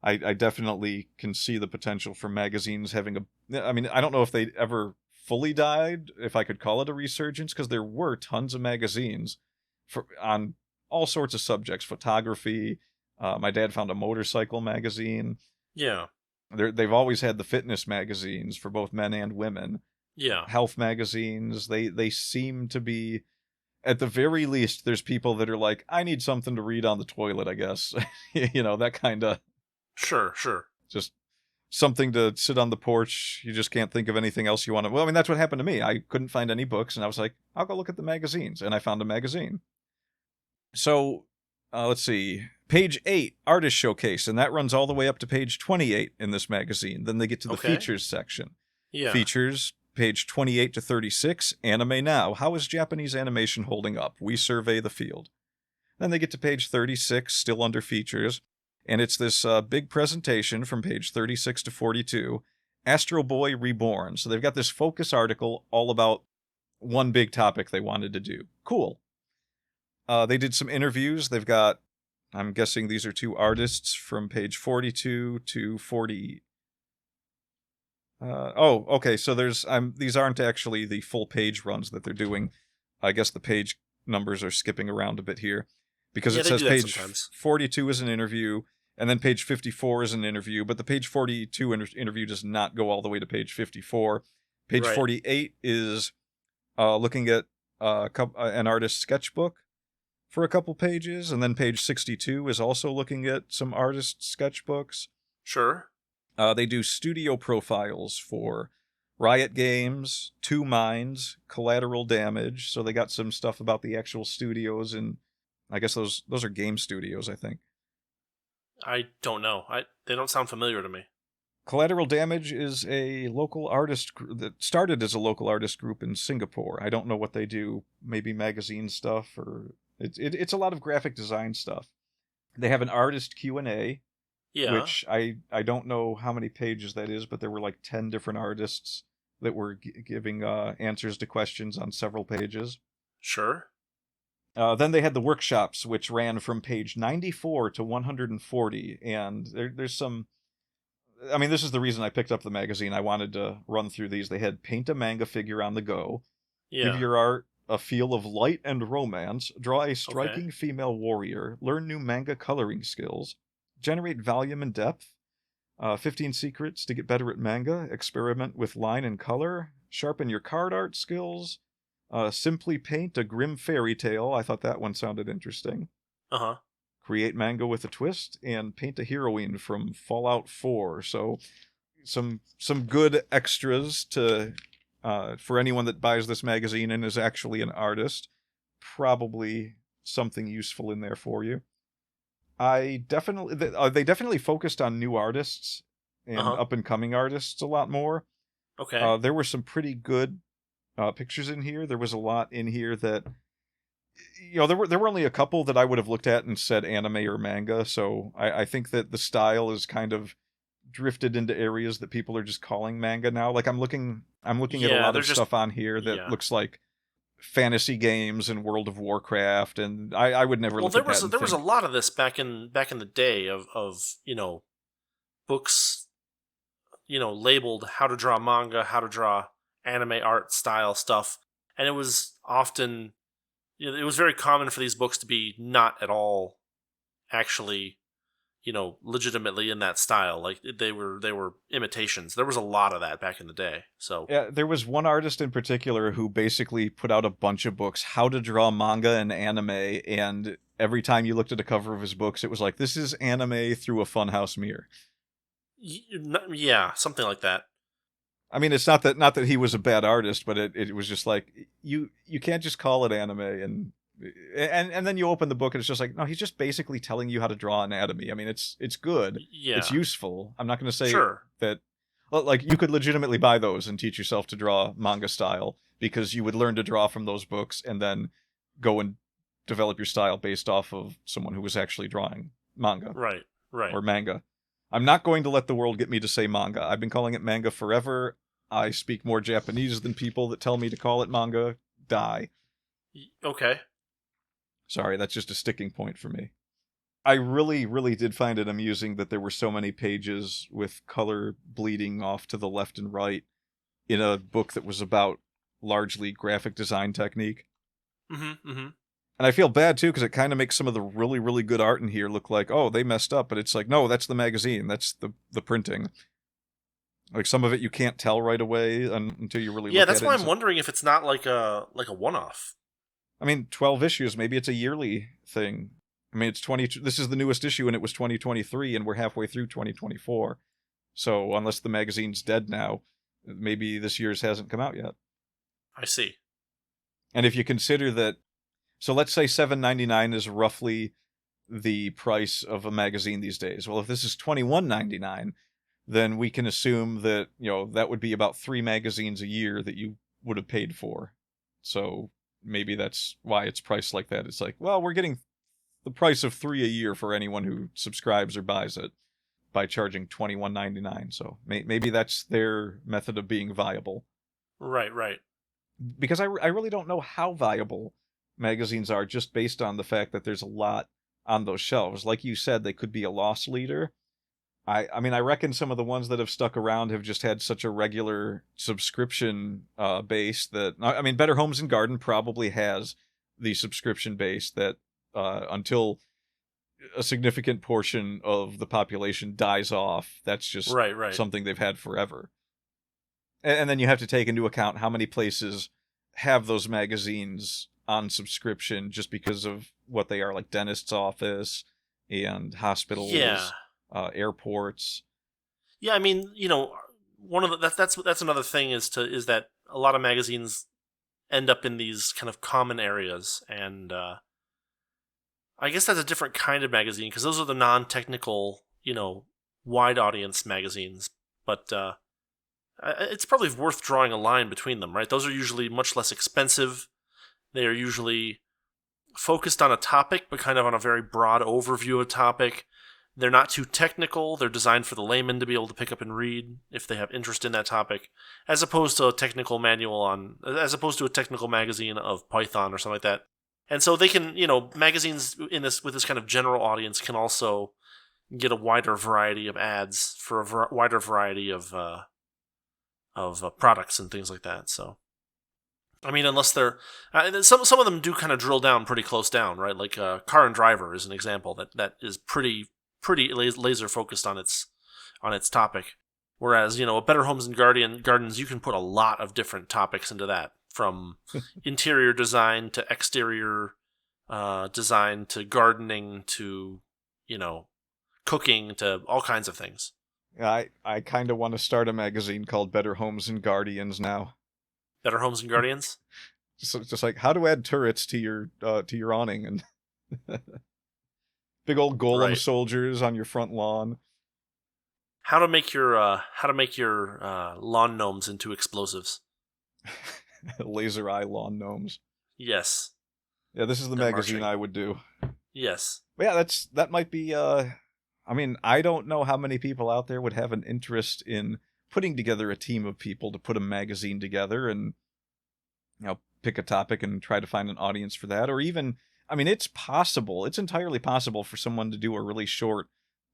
I definitely can see the potential for magazines having I don't know if they ever fully died, if I could call it a resurgence, because there were tons of magazines on all sorts of subjects, photography. My dad found a motorcycle magazine. Yeah. They've always had the fitness magazines for both men and women. Yeah. Health magazines. They seem to be, at the very least, there's people that are like, I need something to read on the toilet, I guess. That kind of... Sure. Just something to sit on the porch. You just can't think of anything else you want to... Well, that's what happened to me. I couldn't find any books, and I was like, I'll go look at the magazines. And I found a magazine. So, let's see. Page 8, Artist Showcase, and that runs all the way up to page 28 in this magazine. Then they get to the features section. Yeah. Features, page 28 to 36, Anime Now. How is Japanese animation holding up? We survey the field. Then they get to page 36, still under features. And it's this big presentation from page 36 to 42, Astro Boy Reborn. So they've got this focus article all about one big topic they wanted to do. Cool. They did some interviews. They've got, I'm guessing these are two artists from page 42 to 40. Okay. So these aren't actually the full page runs that they're doing. I guess the page numbers are skipping around a bit here because it says page 42 is an interview, and then page 54 is an interview, but the page 42 interview does not go all the way to page 54. Page 48 is looking at an artist's sketchbook for a couple pages, and then page 62 is also looking at some artist sketchbooks. Sure. They do studio profiles for Riot Games, Two Minds, Collateral Damage, so they got some stuff about the actual studios, and I guess those are game studios, I think. I don't know. They don't sound familiar to me. Collateral Damage is a local artist that started as a local artist group in Singapore. I don't know what they do, maybe magazine stuff, or it's a lot of graphic design stuff. They have an artist Q&A, which I don't know how many pages that is, but there were like 10 different artists that were giving answers to questions on several pages. Sure. Then they had the workshops, which ran from page 94 to 140, and there's some... I mean, this is the reason I picked up the magazine. I wanted to run through these. They had paint a manga figure on the go, give your art a feel of light and romance, draw a striking female warrior, learn new manga coloring skills, generate volume and depth, 15 secrets to get better at manga, experiment with line and color, sharpen your card art skills, simply paint a grim fairy tale. I thought that one sounded interesting. Uh-huh. Create manga with a twist, and paint a heroine from Fallout 4. So some good extras to for anyone that buys this magazine and is actually an artist. Probably something useful in there for you. They definitely focused on new artists and up and coming artists a lot more. Okay. There were some pretty good pictures in here. There was a lot in here that, you know, there were only a couple that I would have looked at and said anime or manga. So I think that the style is kind of drifted into areas that people are just calling manga now. Like I'm looking at a lot of stuff on here that looks like fantasy games and World of Warcraft, and I would never look at that. There was a lot of this back in the day of you know, books, you know, labeled how to draw manga, how to draw anime art style stuff, and it was often, you know, it was very common for these books to be not at all actually, you know, legitimately in that style. Like they were imitations. There was a lot of that back in the day. So yeah, there was one artist in particular who basically put out a bunch of books, how to draw manga and anime, and every time you looked at a cover of his books, it was like, this is anime through a funhouse mirror. Yeah, something like that. I mean, it's not that he was a bad artist, but it was just like, you can't just call it anime, and then you open the book and it's just like, no, he's just basically telling you how to draw anatomy. I mean, it's good. Yeah. It's useful. I'm not going to say that, like, you could legitimately buy those and teach yourself to draw manga style, because you would learn to draw from those books and then go and develop your style based off of someone who was actually drawing manga. Right. Or manga. I'm not going to let the world get me to say manga. I've been calling it manga forever. I speak more Japanese than people that tell me to call it manga. Die. Okay. Sorry, that's just a sticking point for me. I really, really did find it amusing that there were so many pages with color bleeding off to the left and right in a book that was about largely graphic design technique. Mm-hmm, mm-hmm. And I feel bad, too, because it kind of makes some of the really, really good art in here look like, oh, they messed up. But it's like, no, that's the magazine. That's the printing. Like, some of it you can't tell right away until you really look at it. Yeah, that's why I'm wondering if it's not like a one-off. I mean, 12 issues. Maybe it's a yearly thing. I mean, this is the newest issue, and it was 2023, and we're halfway through 2024. So, unless the magazine's dead now, maybe this year's hasn't come out yet. I see. And if you consider that, so let's say $7.99 is roughly the price of a magazine these days. Well, if this is $21.99, then we can assume that, you know, that would be about 3 magazines a year that you would have paid for. So maybe that's why it's priced like that. It's like, well, we're getting the price of 3 a year for anyone who subscribes or buys it by charging $21.99. So maybe that's their method of being viable. Right. Because I really don't know how viable magazines are just based on the fact that there's a lot on those shelves. Like you said, they could be a loss leader. I mean, I reckon some of the ones that have stuck around have just had such a regular subscription base that, I mean, Better Homes and Garden probably has the subscription base that until a significant portion of the population dies off, that's just right. something they've had forever. And then you have to take into account how many places have those magazines on subscription just because of what they are, like dentist's office and hospitals, airports. Yeah, I mean, one of the that's another thing is that a lot of magazines end up in these kind of common areas, and I guess that's a different kind of magazine because those are the non-technical, wide audience magazines, but it's probably worth drawing a line between them, right? Those are usually much less expensive. They are usually focused on a topic, but kind of on a very broad overview of a topic. They're not too technical. They're designed for the layman to be able to pick up and read if they have interest in that topic, as opposed to a technical magazine of Python or something like that. And so they can, magazines with this kind of general audience can also get a wider variety of ads for a wider variety of products and things like that. So, I mean, unless they're some of them do kind of drill down pretty close down, right? Like Car and Driver is an example that is pretty laser focused on its topic. Whereas, a Better Homes and Gardens, you can put a lot of different topics into that, from interior design to exterior design to gardening to, cooking to all kinds of things. I kind of want to start a magazine called Better Homes and Guardians now. Better Homes and Guardians? just like how to add turrets to your awning and big old golem soldiers on your front lawn. How to make your lawn gnomes into explosives. Laser eye lawn gnomes. Yes. Yeah, this is the magazine I would do. Yes. But yeah, that might be I mean, I don't know how many people out there would have an interest in putting together a team of people to put a magazine together and, pick a topic and try to find an audience for that. Or even, I mean, it's possible. It's entirely possible for someone to do a really short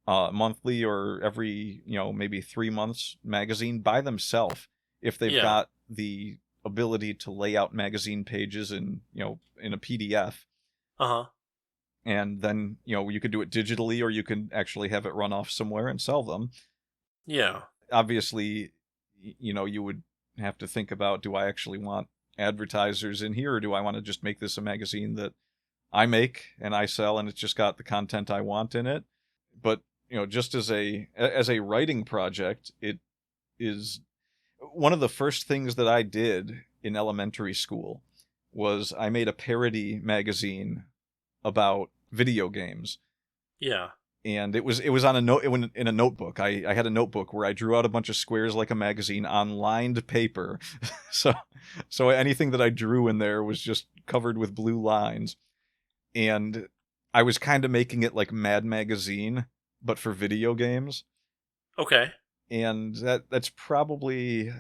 monthly or every, maybe 3 months magazine by themselves if they've got the ability to lay out magazine pages in a PDF. Uh-huh. And then, you could do it digitally or you could actually have it run off somewhere and sell them. Yeah. Obviously, you would have to think about, do I actually want advertisers in here or do I want to just make this a magazine that I make and I sell and it's just got the content I want in it? But, just as a writing project, it is one of the first things that I did in elementary school was I made a parody magazine about video games. Yeah. And it was on in a notebook. I had a notebook where I drew out a bunch of squares like a magazine on lined paper. so anything that I drew in there was just covered with blue lines. And I was kind of making it like Mad Magazine, but for video games. Okay. And that's probably,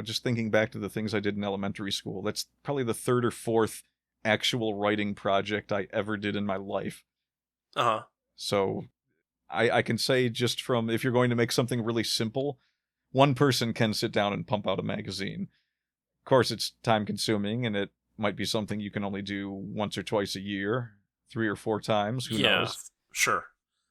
just thinking back to the things I did in elementary school, that's probably the third or fourth actual writing project I ever did in my life. Uh-huh. So I can say just from, if you're going to make something really simple, one person can sit down and pump out a magazine. Of course, it's time consuming and it might be something you can only do once or twice a year, 3 or 4 times. Who knows? Sure.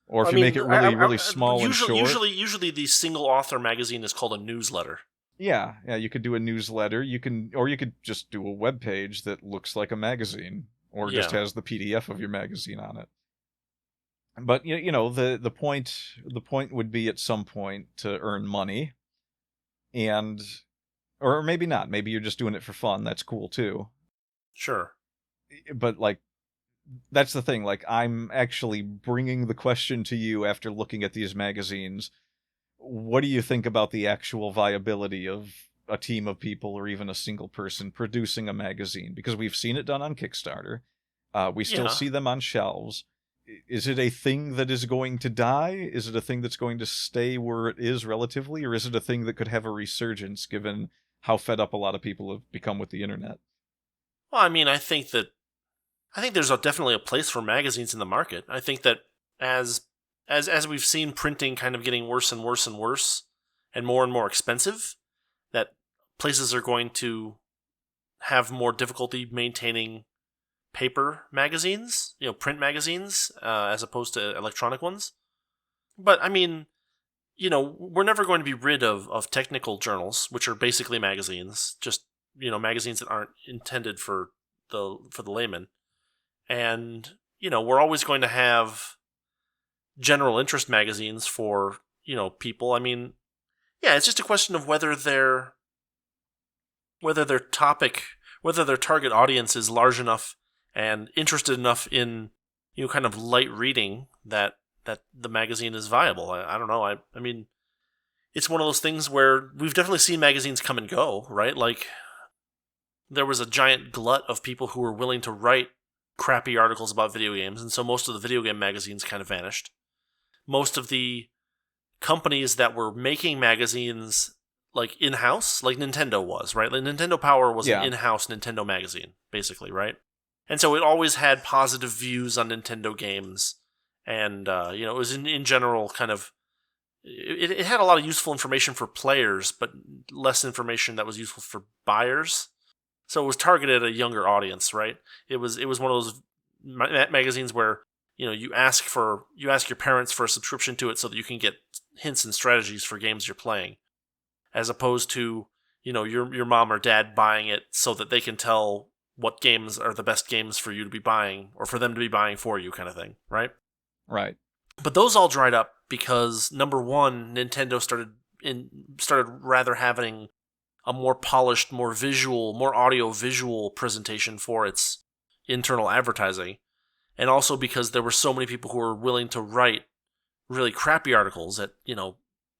Or if you make it really small and short. Usually the single author magazine is called a newsletter. Yeah, you could do a newsletter. You could just do a web page that looks like a magazine, or just has the PDF of your magazine on it. But the point would be at some point to earn money, or maybe not. Maybe you're just doing it for fun. That's cool too. Sure. But that's the thing. I'm actually bringing the question to you after looking at these magazines. What do you think about the actual viability of a team of people or even a single person producing a magazine? Because we've seen it done on Kickstarter. We still see them on shelves. is it a thing that is going to die? Is it a thing that's going to stay where it is relatively? Or is it a thing that could have a resurgence given how fed up a lot of people have become with the internet? Well, I mean, I think there's definitely a place for magazines in the market. I think that as we've seen printing kind of getting worse and worse and worse and more expensive, that places are going to have more difficulty maintaining paper magazines, print magazines, as opposed to electronic ones. But I mean, we're never going to be rid of technical journals, which are basically magazines, just magazines that aren't intended for the layman. And we're always going to have general interest magazines for people. I mean, yeah, it's just a question of whether their target audience is large enough and interested enough in kind of light reading that the magazine is viable. I don't know. I mean, it's one of those things where we've definitely seen magazines come and go, right? Like, there was a giant glut of people who were willing to write crappy articles about video games, and so most of the video game magazines kind of vanished. Most of the companies that were making magazines like in-house, like Nintendo was, right? Like Nintendo Power was an in-house Nintendo magazine, basically, right? And so it always had positive views on Nintendo games, and it was in general kind of it had a lot of useful information for players, but less information that was useful for buyers. So it was targeted at a younger audience, right? It was one of those magazines where you ask your parents for a subscription to it so that you can get hints and strategies for games you're playing, as opposed to your mom or dad buying it so that they can tell what games are the best games for you to be buying or for them to be buying for you, kind of thing, right? Right. But those all dried up because, number one, Nintendo started rather having a more polished, more visual, more audio-visual presentation for its internal advertising. And also because there were so many people who were willing to write really crappy articles at,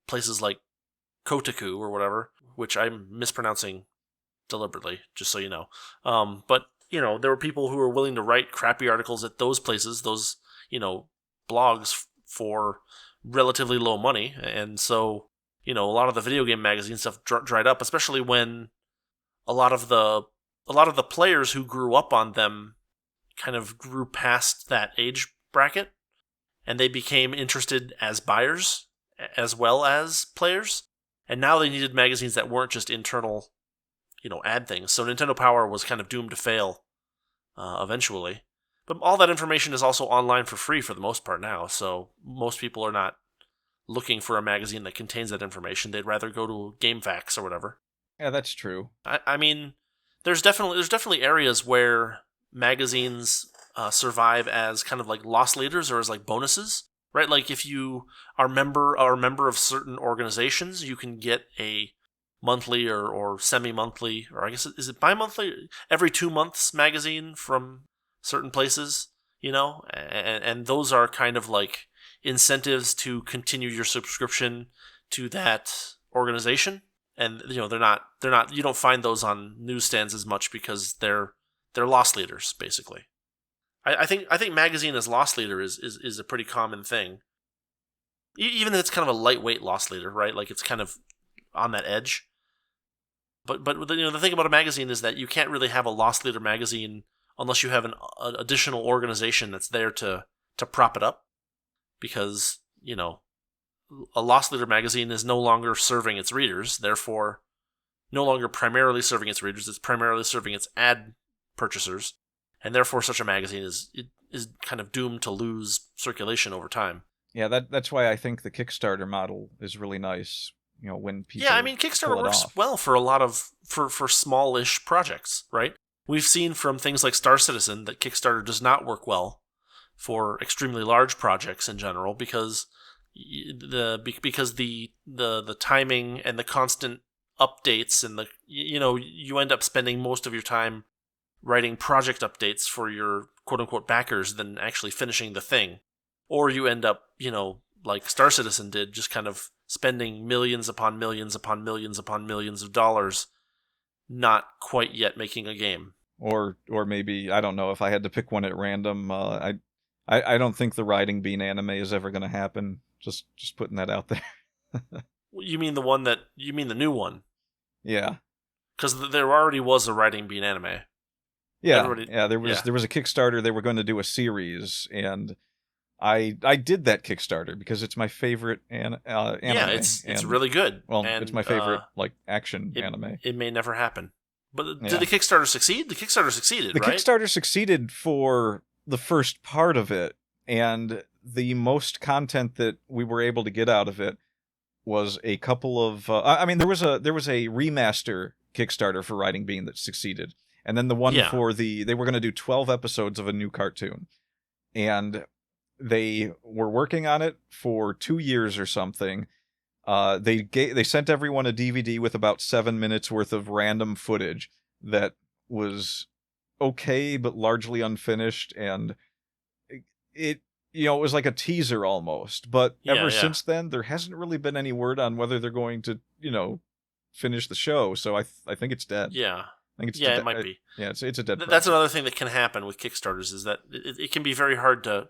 places like Kotaku or whatever, which I'm mispronouncing deliberately, just so you know. But, there were people who were willing to write crappy articles at those places, those, blogs for relatively low money. And so, a lot of the video game magazine stuff dried up, especially when a lot of the players who grew up on them kind of grew past that age bracket, and they became interested as buyers as well as players. And now they needed magazines that weren't just internal, ad things. So Nintendo Power was kind of doomed to fail eventually. But all that information is also online for free for the most part now, so most people are not looking for a magazine that contains that information. They'd rather go to GameFAQs or whatever. Yeah, that's true. I mean, there's definitely areas where magazines survive as kind of like loss leaders or as like bonuses, right? Like if you are a member of certain organizations, you can get a monthly or semi-monthly, or I guess is it bi-monthly, every 2 months magazine from certain places, and those are kind of like incentives to continue your subscription to that organization. And they're not you don't find those on newsstands as much because they're loss leaders, basically. I think magazine as loss leader is a pretty common thing. Even if it's kind of a lightweight loss leader, right? Like it's kind of on that edge. But the thing about a magazine is that you can't really have a loss leader magazine unless you have an additional organization that's there to prop it up, because a loss leader magazine is no longer serving its readers, therefore no longer primarily serving its readers. It's primarily serving its ad purchasers, and therefore such a magazine is kind of doomed to lose circulation over time. Yeah, that's why I think the Kickstarter model is really nice. When people Kickstarter works well for a lot of for smallish projects, right? We've seen from things like Star Citizen that Kickstarter does not work well for extremely large projects in general because the timing and the constant updates and you end up spending most of your time writing project updates for your quote unquote backers than actually finishing the thing, or you end up like Star Citizen did, just kind of spending millions upon millions upon millions upon millions of dollars not quite yet making a game. Or maybe, I don't know, if I had to pick one at random, I I don't think the Riding Bean anime is ever going to happen. Just putting that out there. You mean the new one? Yeah. Because there already was a Riding Bean anime. Yeah, there was a Kickstarter. They were going to do a series, and I did that Kickstarter because it's my favorite anime. Yeah, it's really good. Well, it's my favorite action anime. It may never happen. But did the Kickstarter succeed? The Kickstarter succeeded, right? The Kickstarter succeeded for the first part of it, and the most content that we were able to get out of it was a couple of. There was a remaster Kickstarter for Riding Bean that succeeded. And then the one for they were going to do 12 episodes of a new cartoon. And they were working on it for 2 years or something. They sent everyone a DVD with about 7 minutes worth of random footage that was okay, but largely unfinished. And it was like a teaser almost. But ever since then, there hasn't really been any word on whether they're going to, finish the show. So I think it's dead. Yeah. It might be. Yeah, it's a dead project. That's another thing that can happen with Kickstarters is that it can be very hard to.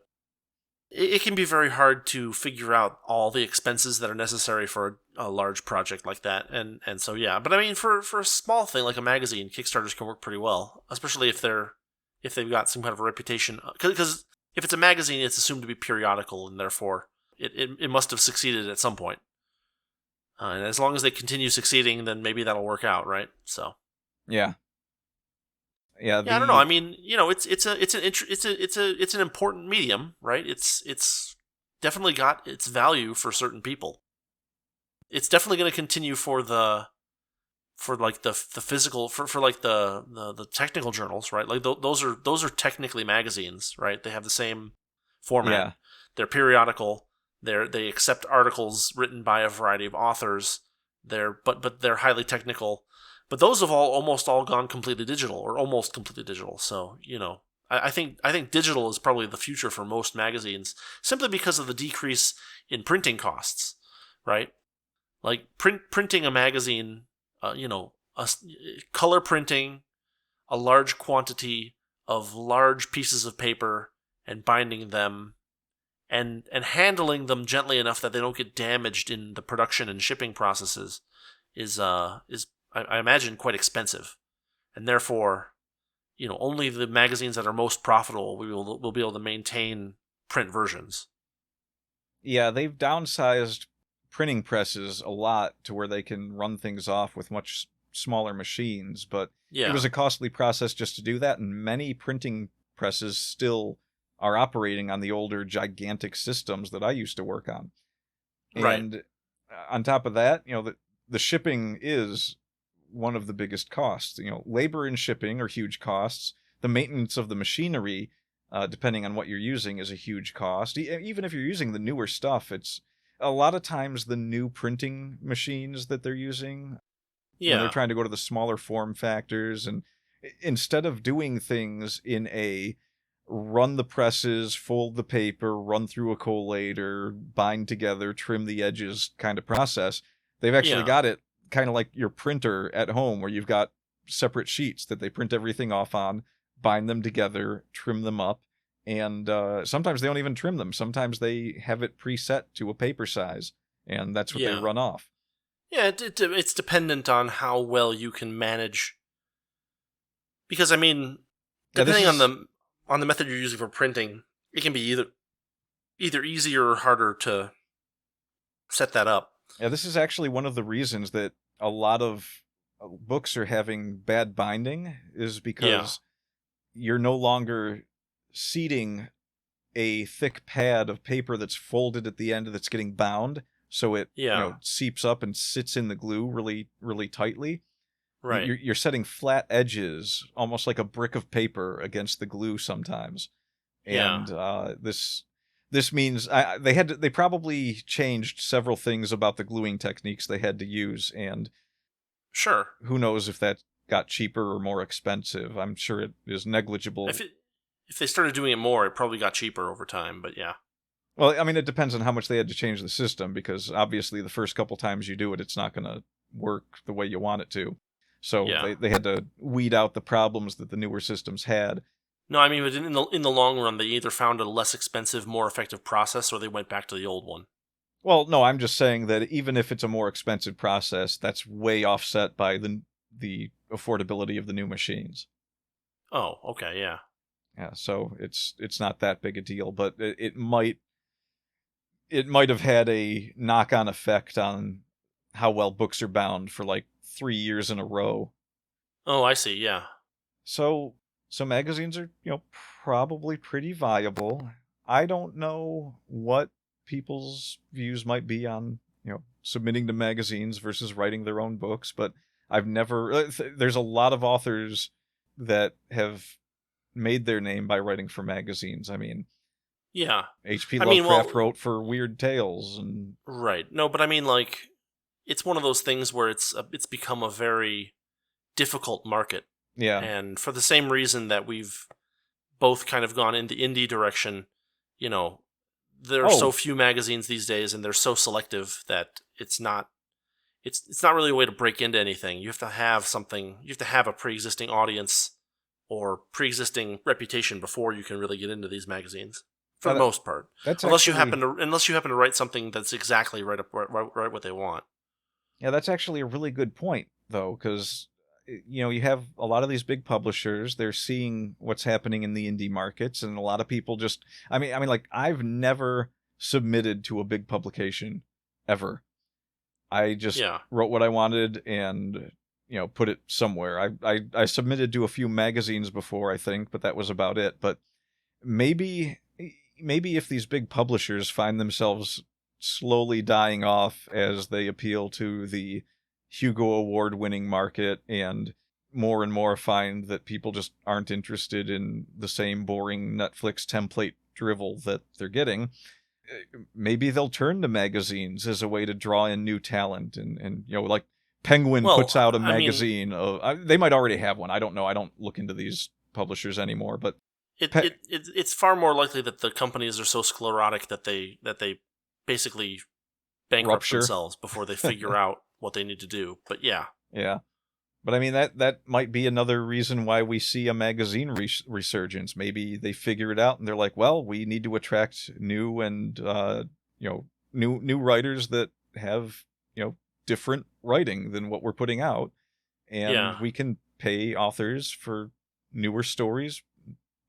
It can be very hard to figure out all the expenses that are necessary for a large project like that, and so But I mean, for a small thing like a magazine, Kickstarters can work pretty well, especially if they've got some kind of a reputation. Because if it's a magazine, it's assumed to be periodical, and therefore it must have succeeded at some point. And as long as they continue succeeding, then maybe that'll work out, right? So. Yeah. I don't know. I mean, it's an important medium, right? It's definitely got its value for certain people. It's definitely going to continue for the physical for like the technical journals, right? Like those are technically magazines, right? They have the same format. Yeah. They're periodical. They accept articles written by a variety of authors. But they're highly technical. But those have almost all gone completely digital, or almost completely digital. So, I think digital is probably the future for most magazines, simply because of the decrease in printing costs, right? Like printing a magazine, color printing a large quantity of large pieces of paper and binding them, and handling them gently enough that they don't get damaged in the production and shipping processes is I imagine quite expensive, and therefore, only the magazines that are most profitable will be able to maintain print versions. Yeah, they've downsized printing presses a lot to where they can run things off with much smaller machines, but it was a costly process just to do that, and many printing presses still are operating on the older gigantic systems that I used to work on. And on top of that, the shipping is one of the biggest costs. Labor and shipping are huge costs. The maintenance of the machinery, depending on what you're using, is a huge cost. Even if you're using the newer stuff, it's a lot of times the new printing machines that they're using. When they're trying to go to the smaller form factors, and instead of doing things in a run the presses, fold the paper, run through a collator, bind together, trim the edges kind of process, they've actually got it kind of like your printer at home, where you've got separate sheets that they print everything off on, bind them together, trim them up, and sometimes they don't even trim them. Sometimes they have it preset to a paper size, and that's what they run off. Yeah, it's dependent on how well you can manage. Because, I mean, depending on the method you're using for printing, it can be either easier or harder to set that up. Yeah, this is actually one of the reasons that a lot of books are having bad binding, is because you're no longer seating a thick pad of paper that's folded at the end that's getting bound, so it seeps up and sits in the glue really, really tightly. Right. You're setting flat edges, almost like a brick of paper, against the glue sometimes. And this means they probably changed several things about the gluing techniques they had to use, and who knows if that got cheaper or more expensive. I'm sure it is negligible. If they started doing it more, it probably got cheaper over time, but yeah. Well, I mean, it depends on how much they had to change the system, because obviously the first couple times you do it, it's not going to work the way you want it to. So they had to weed out the problems that the newer systems had. No, I mean, but in the long run, they either found a less expensive, more effective process, or they went back to the old one. Well, no, I'm just saying that even if it's a more expensive process, that's way offset by the affordability of the new machines. Oh, okay, yeah. Yeah, so it's not that big a deal, but it might have had a knock-on effect on how well books are bound for like 3 years in a row. Oh, I see, yeah. So magazines are, probably pretty viable. I don't know what people's views might be on, submitting to magazines versus writing their own books, but I've never there's a lot of authors that have made their name by writing for magazines. I mean, yeah. H.P. Lovecraft wrote for Weird Tales and right. No, but I mean, like, it's one of those things where it's become a very difficult market. Yeah. And for the same reason that we've both kind of gone in the indie direction, there are so few magazines these days, and they're so selective that it's not really a way to break into anything. You have to have something. You have to have a pre-existing audience or pre-existing reputation before you can really get into these magazines. For the most part, unless you happen to write something that's exactly right what they want. Yeah, that's actually a really good point, though, because you have a lot of these big publishers. They're seeing what's happening in the indie markets, and a lot of people just. I mean, like, I've never submitted to a big publication ever. I just wrote what I wanted and put it somewhere. I submitted to a few magazines before, I think, but that was about it. But maybe if these big publishers find themselves slowly dying off as they appeal to the Hugo Award-winning market and more find that people just aren't interested in the same boring Netflix template drivel that they're getting, maybe they'll turn to magazines as a way to draw in new talent. And like Penguin puts out a magazine. They might already have one. I don't know. I don't look into these publishers anymore, but it's far more likely that the companies are so sclerotic that they basically bankrupt themselves before they figure out what they need to do. But yeah. But I mean, that might be another reason why we see a magazine resurgence. Maybe they figure it out and they're like, well, we need to attract new and new writers that have different writing than what we're putting out, and we can pay authors for newer stories,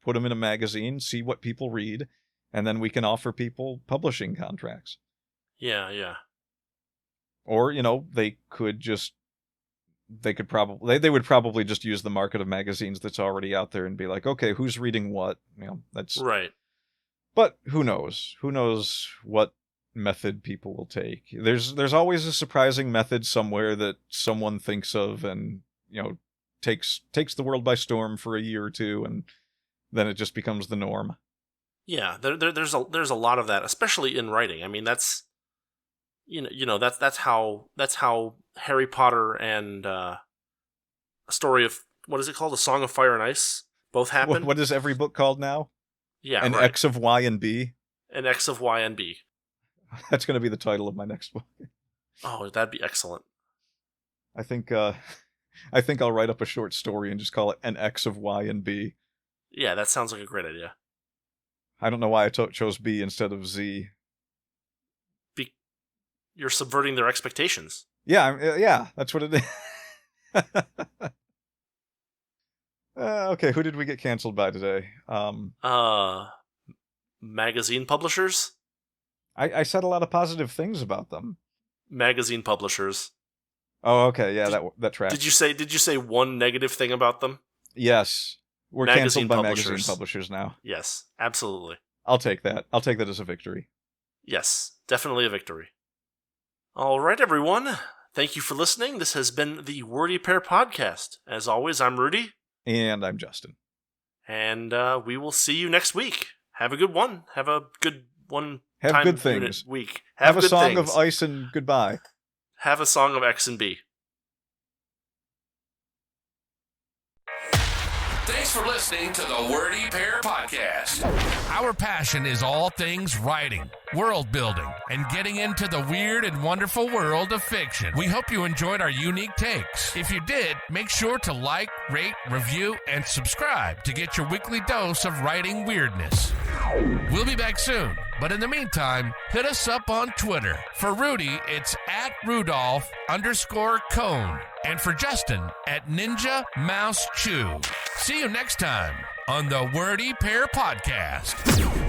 put them in a magazine, see what people read, and then we can offer people publishing contracts. Yeah. Or, they would probably just use the market of magazines that's already out there and be like, okay, who's reading what? That's right. But who knows? Who knows what method people will take? There's always a surprising method somewhere that someone thinks of and, takes the world by storm for a year or two, and then it just becomes the norm. Yeah, there's a lot of that, especially in writing. I mean, that's that's how Harry Potter and A Story of, what is it called? A Song of Fire and Ice both happened. What is every book called now? Yeah, An X of Y and B. An X of Y and B. That's going to be the title of my next book. Oh, that'd be excellent. I think I'll write up a short story and just call it An X of Y and B. Yeah, that sounds like a great idea. I don't know why I chose B instead of Z. You're subverting their expectations. Yeah, that's what it is. Okay, who did we get canceled by today? Magazine publishers? I said a lot of positive things about them. Magazine publishers. Oh, okay, yeah, that tracks. Did you say one negative thing about them? Yes. We're canceled by magazine publishers now. Yes, absolutely. I'll take that. I'll take that as a victory. Yes, definitely a victory. All right, everyone. Thank you for listening. This has been the Wordy Pair Podcast. As always, I'm Rudy. And I'm Justin. And we will see you next week. Have a good one. Have a good one. Have good things. Week. Have a song of ice and goodbye. Have a song of X and B. Thanks for listening to the Wordy Pair Podcast. Our passion is all things writing, world building, and getting into the weird and wonderful world of fiction. We hope you enjoyed our unique takes. If you did, make sure to like, rate, review, and subscribe to get your weekly dose of writing weirdness. We'll be back soon, but in the meantime, hit us up on Twitter. For Rudy, it's at Rudolph_Cone. And for Justin, at Ninja Mouse Chew. See you next time on the Wordy Pair Podcast.